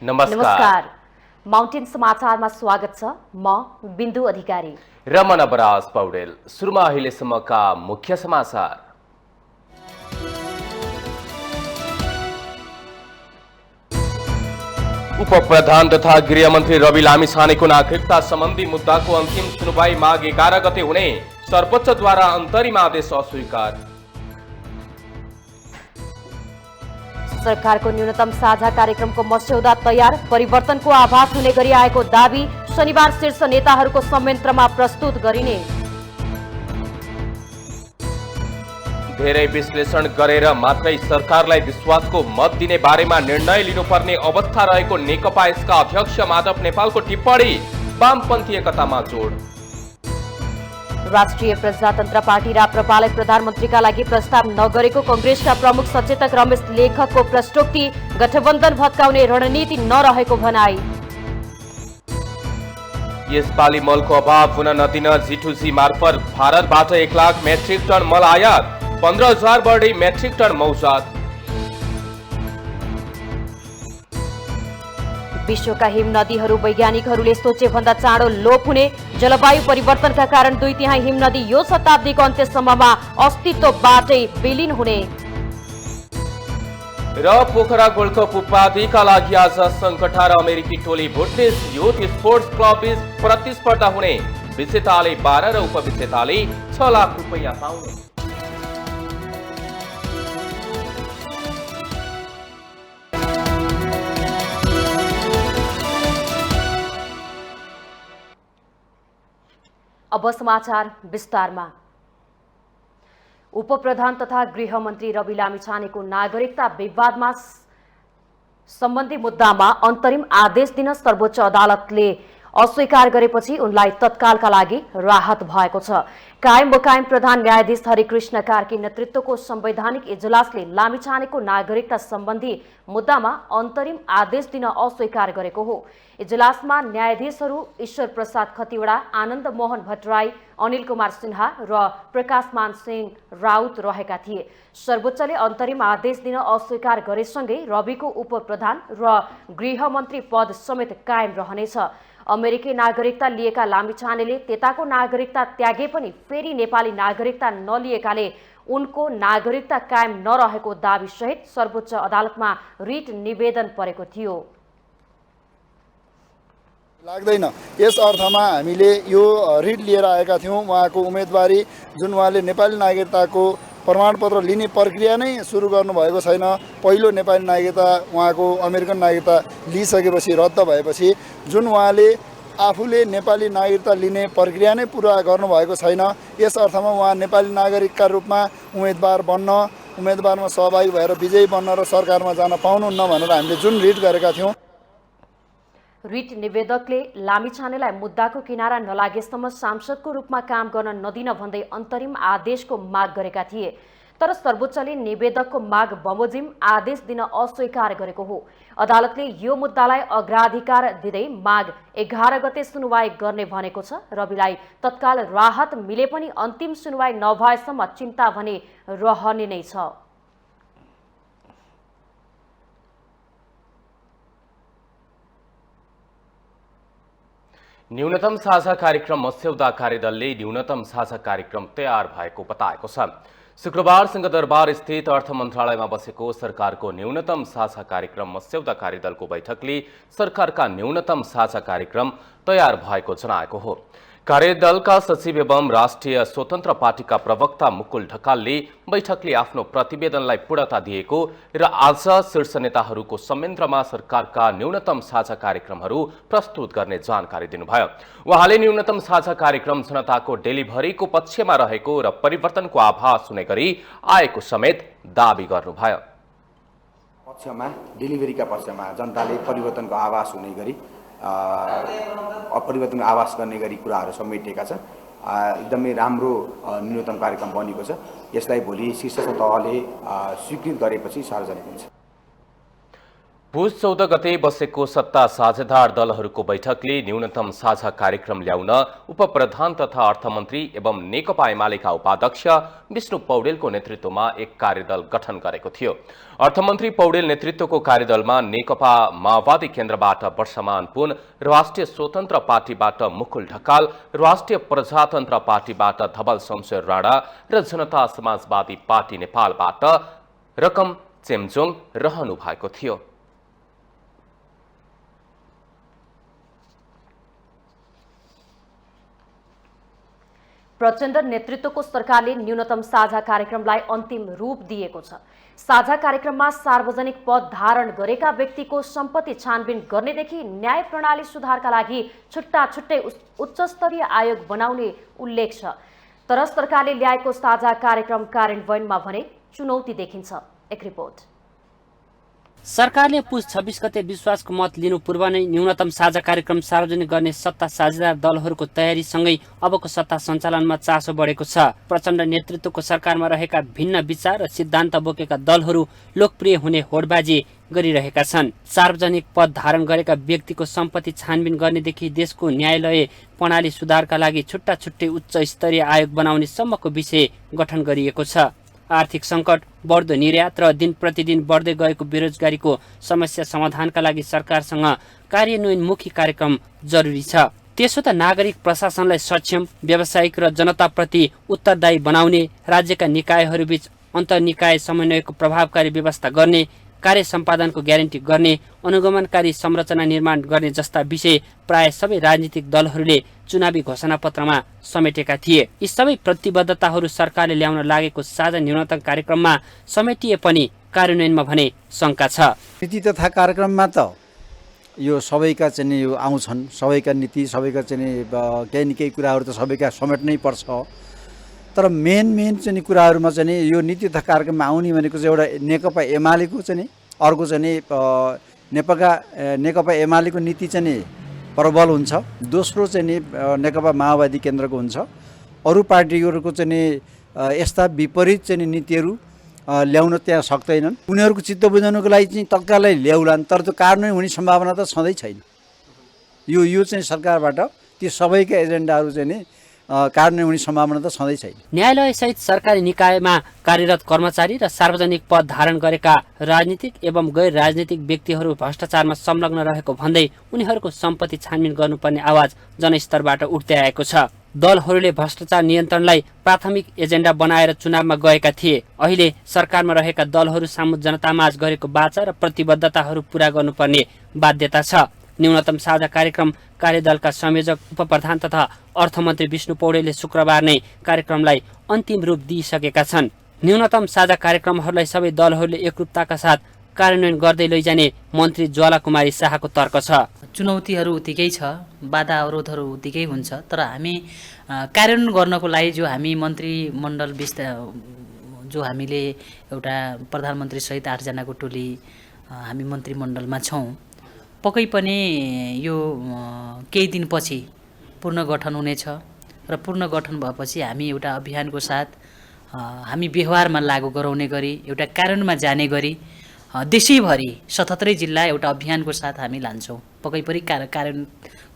नमस्कार। माउन्टेन समाचारमा स्वागत छ। म बिन्दु अधिकारी र म नवराज पौडेल। सुरुमा अहिलेसम्मका मुख्य समाचार। उपप्रधान तथा गृहमन्त्री रवि लामिछानेको नागरिकता सम्बन्धी मुद्दाको अन्तिम सुनवाई माघ 11 गते हुने, सर्वोच्चद्वारा अन्तरिम आदेश अस्वीकार। सरकारको न्यूनतम साझा कार्यक्रमको मस्यौदा तयार, परिवर्तनको आभास हुने गरी आएको दाबी, शनिबार शीर्ष नेताहरूको संयन्त्रमा प्रस्तुत गरिने। धेरै विश्लेषण गरेर मात्रै सरकारलाई विश्वासको मत दिने बारेमा निर्णय लिनुपर्ने अवस्था रहेको नेकपा यसका अध्यक्ष माधव नेपालको टिप्पणी, वामपन्थी एकतामा जोड। राष्ट्रिय प्रजातन्त्र पार्टी राप्रपालाई प्रधानमन्त्रीका लागि प्रस्ताव नगरेको कंग्रेसका प्रमुख सचेतक रमेश लेखकको प्रश्नोक्ति, गठबन्धन भत्काउने रणनीति नरहेको भनाई। यसपालि मलको अभाव हुन नदिन G2C मार्फत भारतबाट 1 लाख मेट्रिक टन मल आयात, 15,000 बढी मेट्रिक टन मौजात। विश्वका हिम नदीहरू वैज्ञानिकहरूले सोचे भन्दा चाँडो लोप हुने, जलवायु परिवर्तनका कारण 2/3 हिम नदी यो शताब्दीको अन्त्यसम्ममा अस्तित्वबाटै विलीन हुने। र पोखरा गोल्ड कप उपाधिका लागि आज संकटा र अमेरिकी टोली भुटनिस युथ स्पोर्ट्स क्लब बीच प्रतिस्पर्धा हुने, विजेताले 12 र उपविजेताले 6 लाख रुपैयाँ पाउने। अब समाचार विस्तारमा। उपप्रधान तथा गृहमन्त्री रवि लामिछानेको नागरिकता विवादमा सम्बन्धी मुद्दामा अन्तरिम आदेश दिन सर्वोच्च अदालतले अस्वीकार गरेपछि उनलाई तत्कालका लागि राहत भएको छ। कायम बकायम प्रधान न्यायाधीश हरिकृष्ण कार्की नेतृत्वको संवैधानिक इजलासले लामिछानेको नागरिकता सम्बन्धी मुद्दामा अन्तरिम आदेश दिन अस्वीकार गरेको हो। इजलासमा न्यायाधीशहरू ईश्वर प्रसाद खतिवडा, आनन्द मोहन भट्टराई, अनिल कुमार सिन्हा र प्रकाशमान सिंह राउत रहेका थिए। सर्वोच्चले अन्तरिम आदेश दिन अस्वीकार गरेसँगै रविको उपप्रधान र गृहमन्त्री पद समेत कायम रहनेछ। अमेरिकी नागरिकता लिएका लामिछानेले त्यताको नागरिकता त्यागे पनि फेरि नेपाली नागरिकता नलिएकाले उनको नागरिकता कायम नरहेको दाबी सहित सर्वोच्च अदालतमा रिट निवेदन परेको थियो। लाग्दैन। यस अर्थमा हामीले यो रिट लिएर आएका थियौँ। उहाँको उम्मेदवारी जुन उहाँले नेपाली नागरिकताको प्रमाणपत्र लिने प्रक्रिया नै सुरु गर्नुभएको छैन। पहिलो नेपाली नागरिकता उहाँको अमेरिकन नागरिकता लिइसकेपछि रद्द भएपछि जुन उहाँले आफूले नेपाली नागरिकता लिने प्रक्रिया नै पुरा गर्नुभएको छैन। यस अर्थमा उहाँ नेपाली नागरिकका रूपमा उम्मेदवारमा सहभागी भएर विजयी बन्न र सरकारमा जान पाउनुहुन्न भनेर हामीले जुन रिट गरेका थियौँ। रिट निवेदकले लामिछानेलाई मुद्दाको किनारा नलागेसम्म सांसदको रूपमा काम गर्न नदिन भन्दै अन्तरिम आदेशको माग गरेका थिए। तर सर्वोच्चले निवेदकको माग बमोजिम आदेश दिन अस्वीकार गरेको हो। अदालतले यो मुद्दालाई अग्राधिकार दिँदै माघ 11 गते सुनवाई गर्ने भनेको छ। रविलाई तत्काल राहत मिले पनि अन्तिम सुनवाई नभएसम्म चिन्ता भने रहने नै छ। न्यूनतम साझा कार्यक्रम मस्यौदा कार्यदलले न्यूनतम साझा कार्यक्रम तयार भएको बताएको छ। शुक्रबार सिंहदरबार स्थित अर्थ मन्त्रालयमा बसेको सरकारको न्यूनतम साझा कार्यक्रम मस्यौदा कार्यदलको बैठकले सरकारका न्यूनतम साझा कार्यक्रम तयार भएको जनाएको हो। कार्यदलका सचिव एवं राष्ट्रिय स्वतन्त्र पार्टीका प्रवक्ता मुकुल ढकालले बैठकले आफ्नो प्रतिवेदनलाई पूर्णता दिएको र आज शीर्ष नेताहरूको संयन्त्रमा सरकारका न्यूनतम साझा कार्यक्रमहरू प्रस्तुत गर्ने जानकारी दिनुभयो। उहाँले न्यूनतम साझा कार्यक्रम जनताको डेलिभरीको पक्षमा रहेको र परिवर्तनको आभास हुने गरी आएको समेत दावी गर्नुभयो। पक्षमा डेलिभरीका पक्षमा जनताले परिवर्तनको आभास हुने गरी परिवर्तनको आवास गर्ने गरी कुराहरू समेटिएका छन्। एकदमै राम्रो न्यूनतम कार्यक्रम बनेको छ। यसलाई भोलि शीर्ष तहले स्वीकृत गरेपछि सार्वजनिक हुन्छ। पुस 14 गते बसेको सत्ता साझेदार दलहरूको बैठकले न्यूनतम साझा कार्यक्रम ल्याउन उपप्रधान तथा अर्थमन्त्री एवं नेकपा एमालेका उपाध्यक्ष विष्णु पौडेलको नेतृत्वमा एक कार्यदल गठन गरेको थियो। अर्थमन्त्री पौडेल नेतृत्वको कार्यदलमा नेकपा माओवादी केन्द्रबाट वर्षमान पुन, राष्ट्रिय स्वतन्त्र पार्टीबाट मुकुल ढकाल, राष्ट्रिय प्रजातन्त्र पार्टीबाट धवल शमशेर राणा र जनता समाजवादी पार्टी नेपालबाट रकम चेम्जोङ रहनु भएको थियो। प्रचण्ड नेतृत्वको सरकारले न्यूनतम साझा कार्यक्रमलाई अन्तिम रूप दिएको छ। साझा कार्यक्रममा सार्वजनिक पद धारण गरेका व्यक्तिको सम्पत्ति छानबिन गर्नेदेखि न्याय प्रणाली सुधारका लागि छुट्टा छुट्टै उच्चस्तरीय आयोग बनाउने उल्लेख छ। तर सरकारले ल्याएको साझा कार्यक्रम कार्यान्वयनमा भने चुनौती देखिन्छ। एक रिपोर्ट। सरकारले पुस 26 गते विश्वासको मत लिनु पूर्व नै न्यूनतम साझा कार्यक्रम सार्वजनिक गर्ने सत्ता साझेदार दलहरूको तयारीसँगै अबको सत्ता सञ्चालनमा चासो बढेको छ। प्रचण्ड नेतृत्वको सरकारमा रहेका भिन्न विचार र सिद्धान्त बोकेका दलहरू लोकप्रिय हुने होडबाजी गरिरहेका छन्। सार्वजनिक पद धारण गरेका व्यक्तिको सम्पत्ति छानबिन गर्नेदेखि देशको न्यायालय प्रणाली सुधारका लागि छुट्टा छुट्टै उच्च स्तरीय आयोग बनाउने सम्मको विषय गठन गरिएको छ। आर्थिक सङ्कट, बढ्दो निर्यात र दिन प्रतिदिन बढ्दै गएको बेरोजगारीको समस्या समाधानका लागि सरकारसँग कार्यान्वयनमुखी कार्यक्रम जरुरी छ। त्यसो त नागरिक प्रशासनलाई सक्षम, व्यावसायिक र जनताप्रति उत्तरदायी बनाउने, राज्यका निकायहरूबीच अन्तर्निकाय समन्वयको प्रभावकारी व्यवस्था गर्ने, कार्य सम्पादनको ग्यारेन्टी गर्ने, अनुगमनकारी संरचना निर्माण गर्ने जस्ता विषय प्राय सबै राजनीतिक दलहरूले चुनावी घोषणापत्रमा समेटेका थिए। यी सबै प्रतिबद्धताहरू सरकारले ल्याउन लागेको साझा न्यूनतम कार्यक्रममा समेटिए पनि कार्यान्वयनमा भने शङ्का छ। नीति तथा कार्यक्रममा त यो सबैका चाहिँ यो आउँछन्, सबैका नीति, सबैका चाहिँ केही न केही कुराहरू त सबैका समेट्नै पर्छ। तर मेन चाहिँ कुराहरूमा चाहिँ यो नीति तथा कार्यक्रममा आउने भनेको चाहिँ एउटा नेकपा एमालेको चाहिँ, अर्को चाहिँ नेकपा एमालेको नीति चाहिँ प्रबल हुन्छ, दोस्रो चाहिँ नेकपा माओवादी केन्द्रको हुन्छ। अरू पार्टीहरूको चाहिँ यस्ता विपरीत चाहिँ नीतिहरू ल्याउन त्यहाँ सक्दैनन्। उनीहरूको चित्त बुझाउनको लागि चाहिँ तत्कालै ल्याउलान्, तर त्यो कार्यान्वयन हुने सम्भावना त सधैँ छैन। यो चाहिँ सरकारबाट ती सबैका एजेन्डाहरू चाहिँ कार्यान्वयन हुने सम्भावना त सधैँ छैन। न्यायालयसहित सरकारी निकायमा कार्यरत कर्मचारी र सार्वजनिक पद धारण गरेका राजनीतिक एवं गैर राजनीतिक व्यक्तिहरू भ्रष्टाचारमा संलग्न रहेको भन्दै उनीहरूको सम्पत्ति छानबिन गर्नुपर्ने आवाज जनस्तरबाट उठ्दै आएको छ। दलहरूले भ्रष्टाचार नियन्त्रणलाई प्राथमिक एजेन्डा बनाएर चुनावमा गएका थिए। अहिले सरकारमा रहेका दलहरू सामु जनतामाझ गरेको वाचा र प्रतिबद्धताहरू पूरा गर्नुपर्ने बाध्यता छ। न्यूनतम साझा कार्यक्रम कार्यदलका संयोजक उपप्रधान तथा अर्थमन्त्री विष्णु पौडेलले शुक्रबार नै कार्यक्रमलाई अन्तिम रूप दिइसकेका छन्। न्यूनतम साझा कार्यक्रमहरूलाई सबै दलहरूले एकरूपताका साथ कार्यान्वयन गर्दै लैजाने मन्त्री ज्वाला कुमारी शाहको तर्क छ। चुनौतीहरू उत्तिकै छ, बाधा अवरोधहरू उत्तिकै हुन्छ, तर हामी कार्यान्वयन गर्नको लागि जो हामी मन्त्रीमण्डल जो हामीले एउटा प्रधानमन्त्री सहित 8 जनाको टोली हामी मन्त्रीमण्डलमा छौँ, पक्कै पनि यो केही दिनपछि पुनर्गठन हुनेछ र पुनर्गठन भएपछि हामी एउटा अभियानको साथ हामी व्यवहारमा लागू गराउने गरी एउटा कार्यान्वयनमा जाने गरी देशैभरि 77 जिल्ला एउटा अभियानको साथ हामी लान्छौँ। पक्कै पनि कार्यान्वयन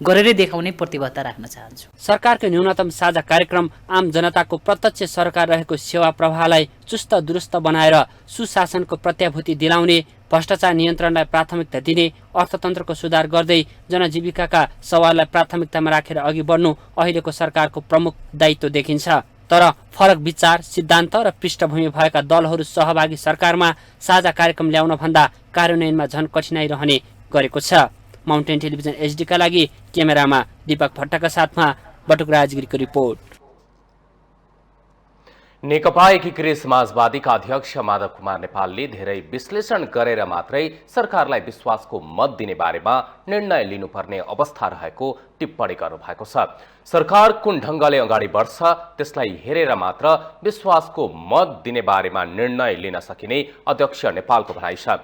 गरेरै देखाउने प्रतिबद्धता राख्न चाहन्छु। सरकारको न्यूनतम साझा कार्यक्रम आम जनताको प्रत्यक्ष सरकार रहेको सेवा प्रवाहलाई चुस्त दुरुस्त बनाएर सुशासनको प्रत्याभूति दिलाउने, भ्रष्टाचार नियन्त्रणलाई प्राथमिकता दिने, अर्थतन्त्रको सुधार गर्दै जनजीविकाका सवाललाई प्राथमिकतामा राखेर अघि बढ्नु अहिलेको सरकारको प्रमुख दायित्व देखिन्छ। तर फरक विचार, सिद्धान्त र पृष्ठभूमि भएका दलहरू सहभागी सरकारमा साझा कार्यक्रम ल्याउन भन्दा कार्यान्वयनमा झन कठिनाइ रहने गरेको छ। माउन्टेन टेलिभिजन एचडीका लागि क्यामेरामा दीपक भट्टका साथमा बटुक राजगिरीको रिपोर्ट। नेकपा एकीकृत समाजवादीका अध्यक्ष माधव कुमार नेपालले धेरै विश्लेषण गरेर मात्रै सरकारलाई विश्वासको मत दिने बारेमा निर्णय लिनुपर्ने अवस्था रहेको टिप्पणी गर्नुभएको छ। सरकार कुन ढङ्गले अगाडि बढ्छ त्यसलाई हेरेर मात्र विश्वासको मत दिने बारेमा निर्णय लिन सकिने अध्यक्ष नेपालको भनाइ छ।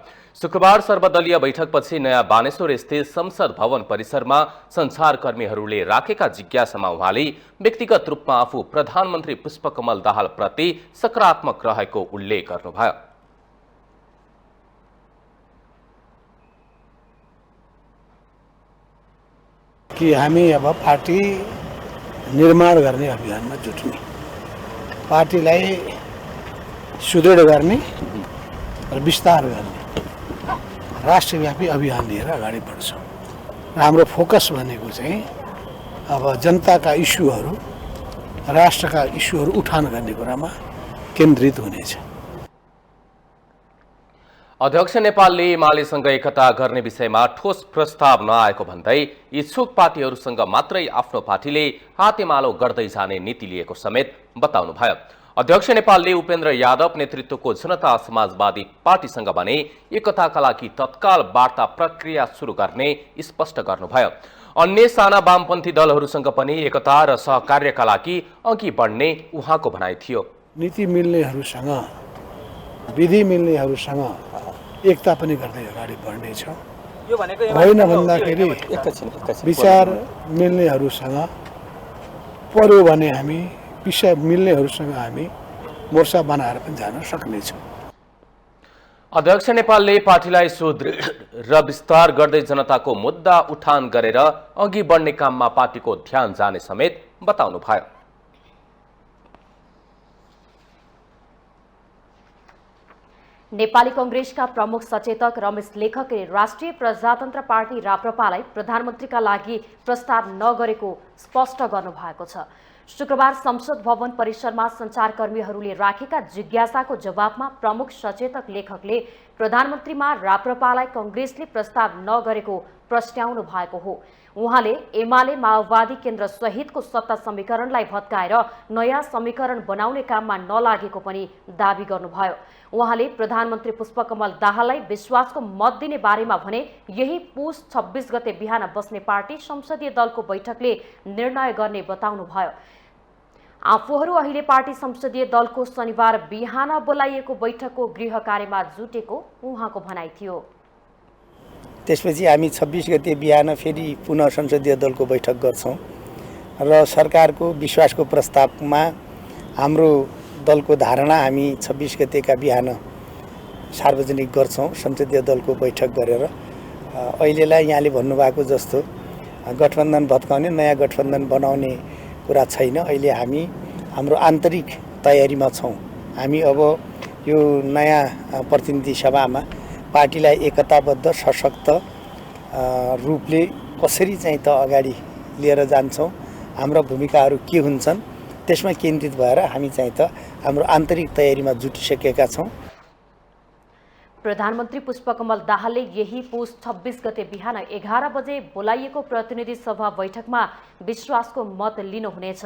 शुक्रबार सर्वदलीय बैठकपछि नयाँ बानेश्वर स्थित संसद भवन परिसरमा सञ्चारकर्मीहरूले राखेका जिज्ञासामा उहाँले व्यक्तिगत रूपमा आफू प्रधानमन्त्री पुष्पकमल दाहाल प्रति सकारात्मक रहेको उल्लेख गर्नुभयो। कि हामी अब पार्टी निर्माण गर्ने अभियानमा जुट्ने, पार्टीलाई सुदृढ गर्ने र विस्तार गर्ने राष्ट्रव्यापी अभियान लिएर अगाडि बढ्छौँ। र हाम्रो फोकस भनेको चाहिँ अब जनताका इस्युहरू, राष्ट्रका इस्युहरू उठान गर्ने कुरामा केन्द्रित हुनेछ। अध्यक्ष नेपालले एमालेसँग एकता गर्ने विषयमा ठोस प्रस्ताव नआएको भन्दै इच्छुक पार्टीहरूसँग मात्रै आफ्नो पार्टीले हातेमालो गर्दै जाने नीति लिएको समेत बताउनुभयो। अध्यक्ष नेपालले उपेन्द्र यादव नेतृत्वको जनता समाजवादी पार्टीसँग भने एकताका लागि तत्काल वार्ता प्रक्रिया सुरु गर्ने स्पष्ट गर्नुभयो। अन्य साना वामपन्थी दलहरूसँग पनि एकता र सहकार्यका लागि अघि बढ्ने उहाँको भनाइ थियो। नीति मिल्नेहरूसँग, विधि मिल्नेहरूसँग एकता पनि गर्दै अगाडि बढ्नेछ। होइन भन्दाखेरि विचार मिल्नेहरूसँग पर्यो भने हामी विषय मिल्नेहरूसँग हामी मोर्चा बनाएर पनि जान सक्नेछौँ। अध्यक्ष नेपालले पार्टीलाई सुदृढ र विस्तार गर्दै जनताको मुद्दा उठान गरेर अघि बढ्ने काममा पार्टीको ध्यान जाने समेत बताउनुभयो। नेपाली कांग्रेसका प्रमुख सचेतक रमेश लेखकले राष्ट्रिय प्रजातन्त्र पार्टी राप्रपालाई प्रधानमन्त्रीका लागि प्रस्ताव नगरेको स्पष्ट गर्नुभएको छ। शुक्रबार संसद भवन परिसरमा सञ्चारकर्मीहरूले राखेका जिज्ञासाको जवाफमा प्रमुख सचेतक लेखकले प्रधानमन्त्रीमा राप्रपालाई कांग्रेसले प्रस्ताव नगरेको प्रश्नाउनु भएको हो। उहाँले एमाले माओवादी केन्द्र सहितको सत्ता समीकरणलाई भत्काएर नयाँ समीकरण बनाउने काममा नलागेको पनि दावी गर्नुभयो। उहाँले प्रधानमन्त्री पुष्पकमल दाहाललाई विश्वासको मत दिने बारेमा भने यही पुस 26 गते बिहान बस्ने पार्टी संसदीय दलको बैठकले निर्णय गर्ने बताउनुभयो। आफूहरू अहिले पार्टी संसदीय दलको शनिबार बिहान बोलाइएको बैठकको गृह कार्यमा जुटेको उहाँको भनाइ थियो। त्यसपछि हामी 26 गते बिहान फेरि पुनः संसदीय दलको बैठक गर्छौँ र सरकारको विश्वासको प्रस्तावमा हाम्रो दलको धारणा हामी 26 गतेका बिहान सार्वजनिक गर्छौँ संसदीय दलको बैठक गरेर। अहिलेलाई यहाँले भन्नुभएको जस्तो गठबन्धन भत्काउने, नयाँ गठबन्धन बनाउने कुरा छैन। अहिले हामी हाम्रो आन्तरिक तयारीमा छौँ। हामी अब यो नयाँ प्रतिनिधि सभामा पार्टीलाई एकताबद्ध सशक्त रूपले कसरी चाहिँ त अगाडि लिएर जान्छौँ, हाम्रा भूमिकाहरू के हुन्छन् त्यसमा केन्द्रित भएर हामी चाहिँ त हाम्रो आन्तरिक तयारीमा जुटिसकेका छौँ। प्रधानमन्त्री पुष्पकमल दाहालले यही पुस 26 गते बिहान 11 बजे बोलाइएको प्रतिनिधि सभा बैठकमा विश्वासको मत लिनुहुनेछ।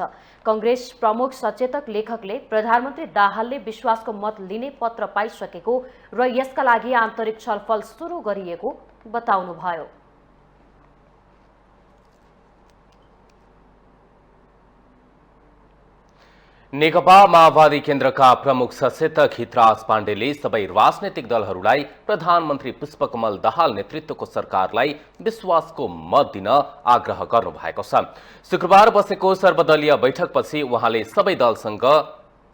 कांग्रेस प्रमुख सचेतक लेखकले प्रधानमन्त्री दाहालले विश्वासको मत लिने पत्र पाइसकेको र यसका लागि आन्तरिक छलफल सुरु गरिएको बताउनुभयो। नेकपा माओवादी केन्द्रका प्रमुख सचेतक हितराज पाण्डेले सबै राजनैतिक दलहरूलाई प्रधानमन्त्री पुष्पकमल दाहाल नेतृत्वको सरकारलाई विश्वासको मत दिन आग्रह गर्नुभएको छ। शुक्रबार बसेको सर्वदलीय बैठकपछि उहाँले सबै दलसँग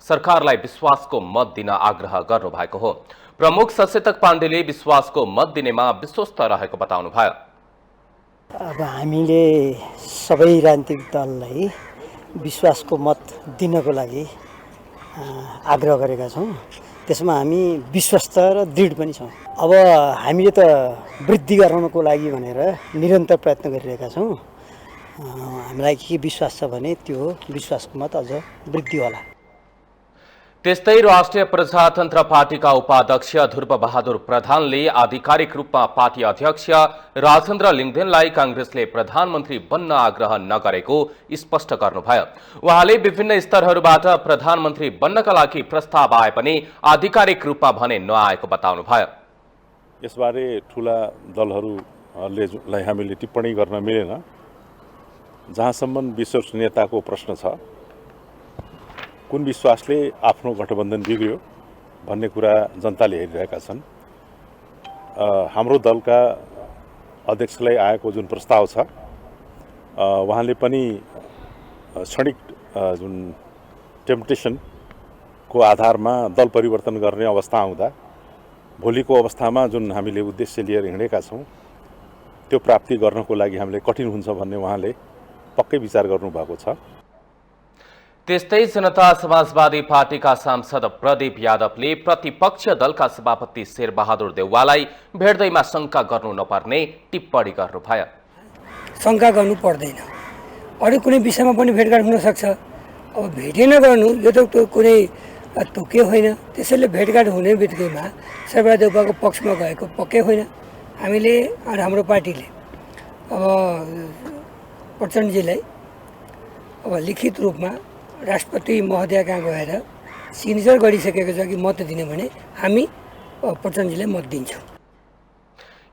सरकारलाई विश्वासको मत दिन आग्रह गर्नुभएको हो। प्रमुख सचेतक पाण्डेले विश्वासको मत दिनेमा विश्वस्त रहेको बताउनुभयो। अब हामीले सबै राजनीतिक दललाई विश्वासको मत दिनको लागि आग्रह गरेका छौँ। त्यसमा हामी विश्वस्त र दृढ पनि छौँ। अब हामीले त वृद्धि गराउनको लागि भनेर निरन्तर प्रयत्न गरिरहेका छौँ। हामीलाई के विश्वास छ भने त्यो विश्वासको मत अझ वृद्धि होला। त्यस्तै राष्ट्रिय प्रजातन्त्र पार्टीका उपाध्यक्ष ध्रुवबहादुर प्रधानले आधिकारिक रूपमा पार्टी अध्यक्ष राजेन्द्र लिङदेनलाई कांग्रेसले प्रधानमन्त्री बन्न आग्रह नगरेको स्पष्ट गर्नुभयो। उहाँले विभिन्न स्तरहरूबाट प्रधानमन्त्री बन्नका लागि प्रस्ताव आए पनि आधिकारिक रूपमा भने नआएको बताउनुभयो। यसबारे ठूला दलहरूलाई हामीले टिप्पणी गर्न मिलेन। जहाँसम्म विश्वसनीयताको प्रश्न छ, कुन विश्वासले आफ्नो गठबन्धन बिग्रियो भन्ने कुरा जनताले हेरिरहेका छन्। हाम्रो दलका अध्यक्षलाई आएको जुन प्रस्ताव छ, उहाँले पनि क्षणिक जुन टेम्पटेसनको आधारमा दल परिवर्तन गर्ने अवस्था आउँदा भोलिको अवस्थामा जुन हामीले उद्देश्य लिएर हिँडेका छौँ त्यो प्राप्ति गर्नको लागि हामीले कठिन हुन्छ भन्ने उहाँले पक्कै विचार गर्नुभएको छ। त्यस्तै जनता समाजवादी पार्टीका सांसद प्रदीप यादवले प्रतिपक्ष दलका सभापति शेरबहादुर देउवालाई भेट्दैमा शंका गर्नु नपर्ने टिप्पणी गर्नुभयो। शंका गर्नु पर्दैन, अरू कुनै विषयमा पनि भेटघाट हुन सक्छ। अब भेटै नगर्नु यो त कुनै तोके होइन। त्यसैले भेटघाट हुने बित्तिकैमा शेरबहादुर देउवाको पक्षमा गएको पक्कै होइन। हामीले हाम्रो पार्टीले अब प्रचण्डजीलाई अब लिखित रूपमा राष्ट्रपति महोदय कहाँ गएर सिग्नेचर गरिसकेको छ कि मत दिने भने हामी प्रचण्डजीलाई मत दिन्छौँ।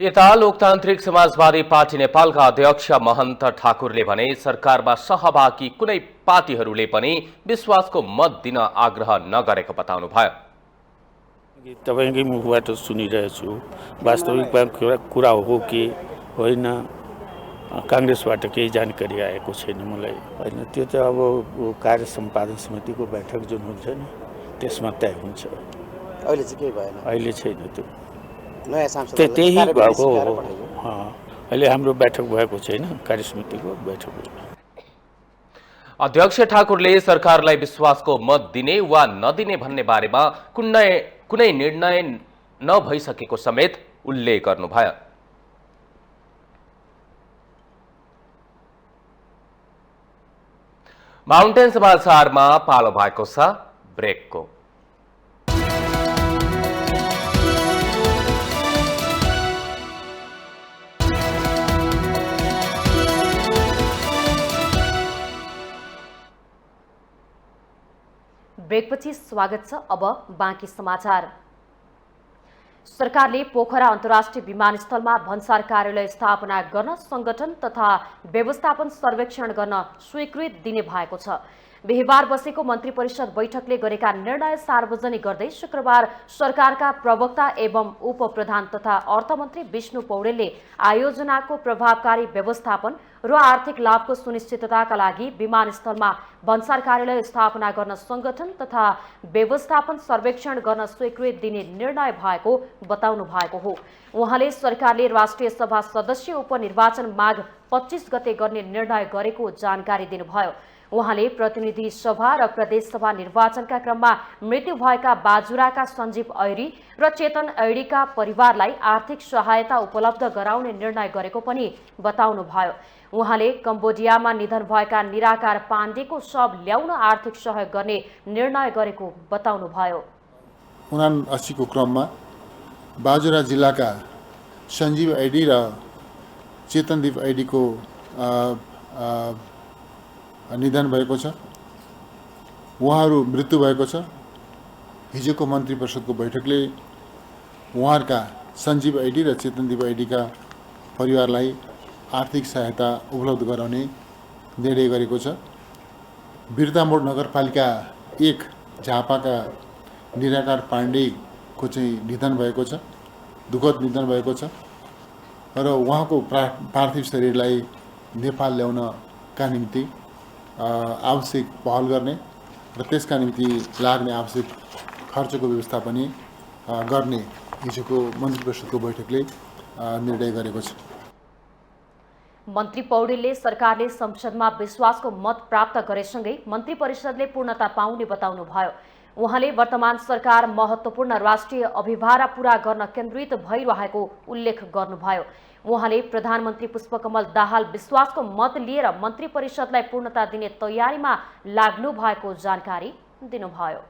यता लोकतान्त्रिक समाजवादी पार्टी नेपालका अध्यक्ष महन्त ठाकुरले भने सरकारमा सहभागी कुनै पार्टीहरूले पनि विश्वासको मत दिन आग्रह नगरेको बताउनुभयो। तपाईकै मुखबाट सुनिरहेछु, वास्तविकमा कुरा हो कि होइन काङ्ग्रेसबाट केही जानकारी आएको छैन मलाई। होइन त्यो त अब कार्य सम्पादन समितिको बैठक जुन हुन्छ नि त्यसमा तय हुन्छ। अहिले चाहिँ केही भएन, अहिले छैन त्यो नयाँ सांसद त्यही भएको हो। अहिले हाम्रो बैठक भएको छैन, कार्य समितिको बैठक होइन। अध्यक्ष ठाकुरले सरकारलाई विश्वासको मत दिने वा नदिने भन्ने बारेमा कुनै निर्णय नभइसकेको समेत उल्लेख गर्नुभयो। माउन्टेन समाचारमा पालो भएको छ ब्रेकको। ब्रेकपछि स्वागत छ। अब बाँकी समाचार। सरकारले पोखरा अन्तर्राष्ट्रिय विमानस्थलमा भन्सार कार्यालय स्थापना गर्न संगठन तथा व्यवस्थापन सर्वेक्षण गर्न स्वीकृति दिने भएको छ। बिहिबार बसेको मन्त्री परिषद बैठकले गरेका निर्णय सार्वजनिक गर्दै शुक्रबार सरकारका प्रवक्ता एवं उपप्रधान तथा अर्थमन्त्री विष्णु पौडेलले आयोजनाको प्रभावकारी व्यवस्थापन र आर्थिक लाभको सुनिश्चितताका लागि विमानस्थलमा भन्सार कार्यालय स्थापना गर्न संगठन तथा व्यवस्थापन सर्वेक्षण गर्न स्वीकृति दिने निर्णय भएको बताउनु भएको हो। उहाँले सरकारले राष्ट्रिय सभा सदस्य उपनिर्वाचन माघ 25 गते गर्ने निर्णय गरेको जानकारी दिनुभयो। उहाँले प्रतिनिधि सभा र प्रदेश सभा निर्वाचनका क्रममा मृत्यु भएका बाजुराका सञ्जीव ऐरी र चेतन ऐरीका परिवारलाई आर्थिक सहायता उपलब्ध गराउने निर्णय गरेको पनि बताउनुभयो। उहाँले कम्बोडियामा निधन भएका निराकार पाण्डेको शव ल्याउन आर्थिक सहयोग गर्ने निर्णय गरेको बताउनुभयो। 79 को क्रममा बाजुरा जिल्लाका सञ्जीव ऐडी र चेतनदीप ऐडीको निधन भएको छ। उहाँहरू मृत्यु भएको छ। हिजोको मन्त्री परिषदको बैठकले उहाँहरूका सञ्जीव ऐडी र चेतनदीप ऐडीका परिवारलाई आर्थिक सहायता उपलब्ध गराउने निर्णय गरेको छ। बिर्तामोड नगरपालिका 1 झापाका निराकार पाण्डेको चाहिँ निधन भएको छ, दुःखद निधन भएको छ र उहाँको पार्थिव शरीरलाई नेपाल ल्याउनका निम्ति आवश्यक पहल गर्ने र त्यसका निम्ति लाग्ने आवश्यक खर्चको व्यवस्था पनि गर्ने हिजोको मन्त्री परिषदको बैठकले निर्णय गरेको छ। मन्त्री पौडेलले सरकारले संसदमा विश्वासको मत प्राप्त गरेसँगै मन्त्री परिषदले पूर्णता पाउने बताउनुभयो। उहाँले वर्तमान सरकार महत्त्वपूर्ण राष्ट्रिय अभिभारा पूरा गर्न केन्द्रित भइरहेको उल्लेख गर्नुभयो। उहाँले प्रधानमन्त्री पुष्पकमल दाहाल विश्वासको मत लिएर मन्त्री परिषदलाई पूर्णता दिने तयारीमा लाग्नु भएको जानकारी दिनुभयो।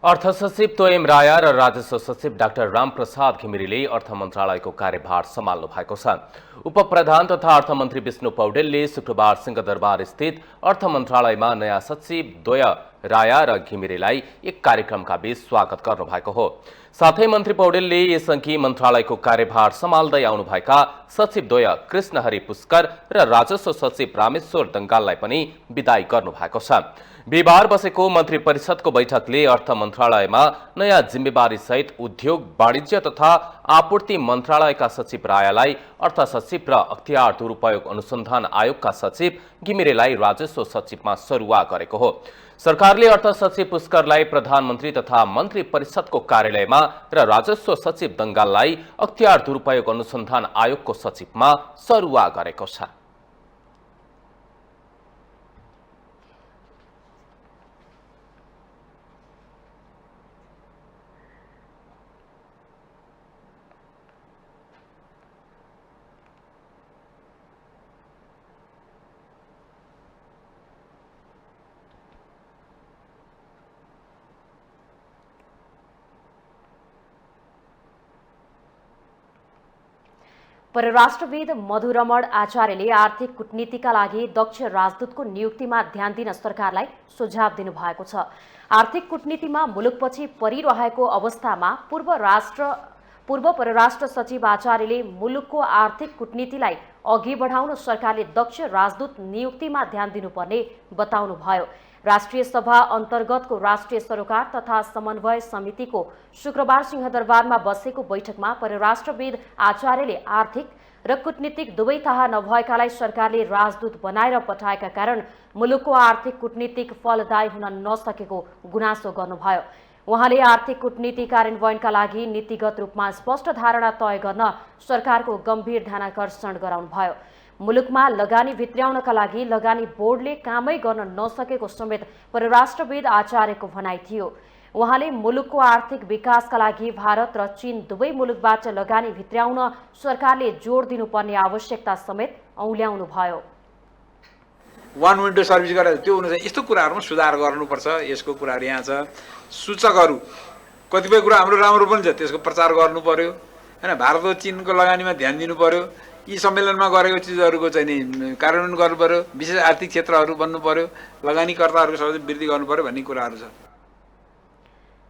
अर्थ सचिव तोयम राया र राजस्व सचिव डाक्टर रामप्रसाद घिमिरेले अर्थ मन्त्रालयको कार्यभार सम्हाल्नु भएको छ। उपप्रधान तथा अर्थमन्त्री विष्णु पौडेलले शुक्रबार सिंहदरबार स्थित अर्थ मन्त्रालयमा नयाँ सचिव द्वय राया र घिमिरेलाई एक कार्यक्रमका बीच स्वागत गर्नुभएको हो। साथै मन्त्री पौडेलले यसअघि मन्त्रालयको कार्यभार सम्हाल्दै आउनुभएका सचिव द्वय कृष्णहरि पुष्कर र राजस्व सचिव रामेश्वर दङ्गाललाई पनि विदाई गर्नुभएको छ। बिहिबार बसेको मन्त्री परिषदको बैठकले अर्थ मन्त्रालयमा नयाँ जिम्मेवारी सहित उद्योग वाणिज्य तथा आपूर्ति मन्त्रालयका सचिव रायालाई अर्थ सचिव र अख्तियार दुरुपयोग अनुसन्धान आयोगका सचिव घिमिरेलाई राजस्व सचिवमा सरुवा गरेको हो। सरकारले अर्थ सचिव पुष्करलाई प्रधानमन्त्री तथा मन्त्री परिषदको कार्यालयमा र राजस्व सचिव दङ्गाललाई अख्तियार दुरुपयोग अनुसन्धान आयोगको सचिवमा सरुवा गरेको छ। परराष्ट्रविद मधुरमण आचार्यले आर्थिक कूटनीतिका लागि दक्ष राजदूतको नियुक्तिमा ध्यान दिन सरकारलाई सुझाव दिनुभएको छ। आर्थिक कूटनीतिमा मुलुकपछि परिरहेको अवस्थामा पूर्व परराष्ट्र सचिव आचार्यले मुलुकको आर्थिक कूटनीतिलाई अघि बढाउन सरकारले दक्ष राजदूत नियुक्तिमा ध्यान दिनुपर्ने बताउनुभयो। राष्ट्रिय सभा अन्तर्गतको राष्ट्रिय सरोकार तथा समन्वय समितिको शुक्रबार सिंहदरबारमा बसेको बैठकमा परराष्ट्रविद आचार्यले आर्थिक र कूटनीतिक दुवै थाहा नभएकालाई सरकारले राजदूत बनाएर पठाएका कारण मुलुकको आर्थिक कूटनीतिक फलदायी हुन नसकेको गुनासो गर्नुभयो। उहाँले आर्थिक कूटनीति कार्यान्वयनका लागि नीतिगत रूपमा स्पष्ट धारणा तय गर्न सरकारको गम्भीर ध्यानाकर्षण गराउनुभयो। मुलुकमा लगानी भित्र्याउनका लागि लगानी बोर्डले कामै गर्न नसकेको समेत परराष्ट्रविद आचार्यको भनाइ थियो। उहाँले मुलुकको आर्थिक विकासका लागि भारत र चीन दुवै मुलुकबाट लगानी भित्र्याउन सरकारले जोड दिनुपर्ने आवश्यकता समेत औल्याउनुभयो। वान विन्डो सर्भिस गरेर त्यो हुनु चाहिँ यस्तो कुराहरुमा सुधार गर्नुपर्छ। यसको कुराहरु यहाँ छ। सूचकहरु कतिपय कुरा हाम्रो राम्रो पनि छ, त्यसको प्रचार गर्नु पर्यो हैन। भारत र चीनको लगानीमा ध्यान दिनु पर्यो। यी सम्मेलनमा गरेको चिजहरुको चाहिँ नि कार्यान्वयन गर्नु पर्यो। विशेष आर्थिक क्षेत्रहरु बन्नु पर्यो। लगानीकर्ताहरुको सबै वृद्धि गर्नु पर्यो भन्ने कुराहरु छ।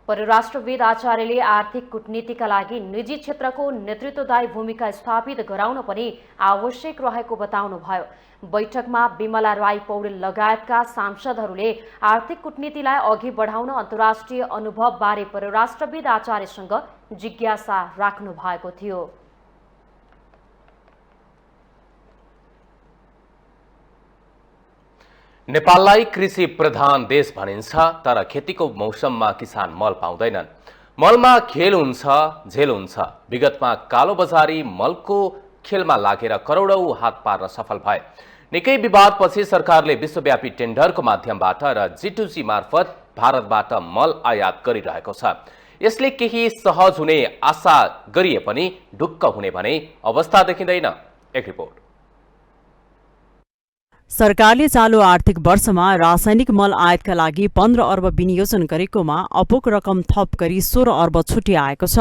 परराष्ट्रविद आचार्यले आर्थिक कूटनीतिका लागि निजी क्षेत्रको नेतृत्वदायी भूमिका स्थापित गराउन पनि आवश्यक रहेको बताउनुभयो। बैठकमा विमला राई पौडेल लगायतका सांसदहरूले आर्थिक कूटनीतिलाई अघि बढाउन अन्तर्राष्ट्रिय अनुभवबारे परराष्ट्रविद आचार्यसँग जिज्ञासा राख्नु भएको थियो। नेपाललाई कृषि प्रधान देश भनिन्छ, तर खेतीको मौसममा किसान मल पाउँदैनन्। मलमा खेल हुन्छ, झेल हुन्छ। विगतमा कालोबजारी मलको खेलमा लागेर करोडौं हात पार्न सफल भए। निकै विवादपछि सरकारले विश्वव्यापी टेन्डरको माध्यमबाट र G2G मार्फत भारतबाट मल आयात गरिरहेको छ। यसले केही सहज हुने आशा गरिए पनि ढुक्क हुने भने अवस्था देखिँदैन। एक रिपोर्ट। सरकारले चालु आर्थिक वर्षमा रासायनिक मल आयातका लागि 15 अर्ब विनियोजन गरेकोमा अपुग रकम थप गरी 16 अर्ब छुट्याएको छ।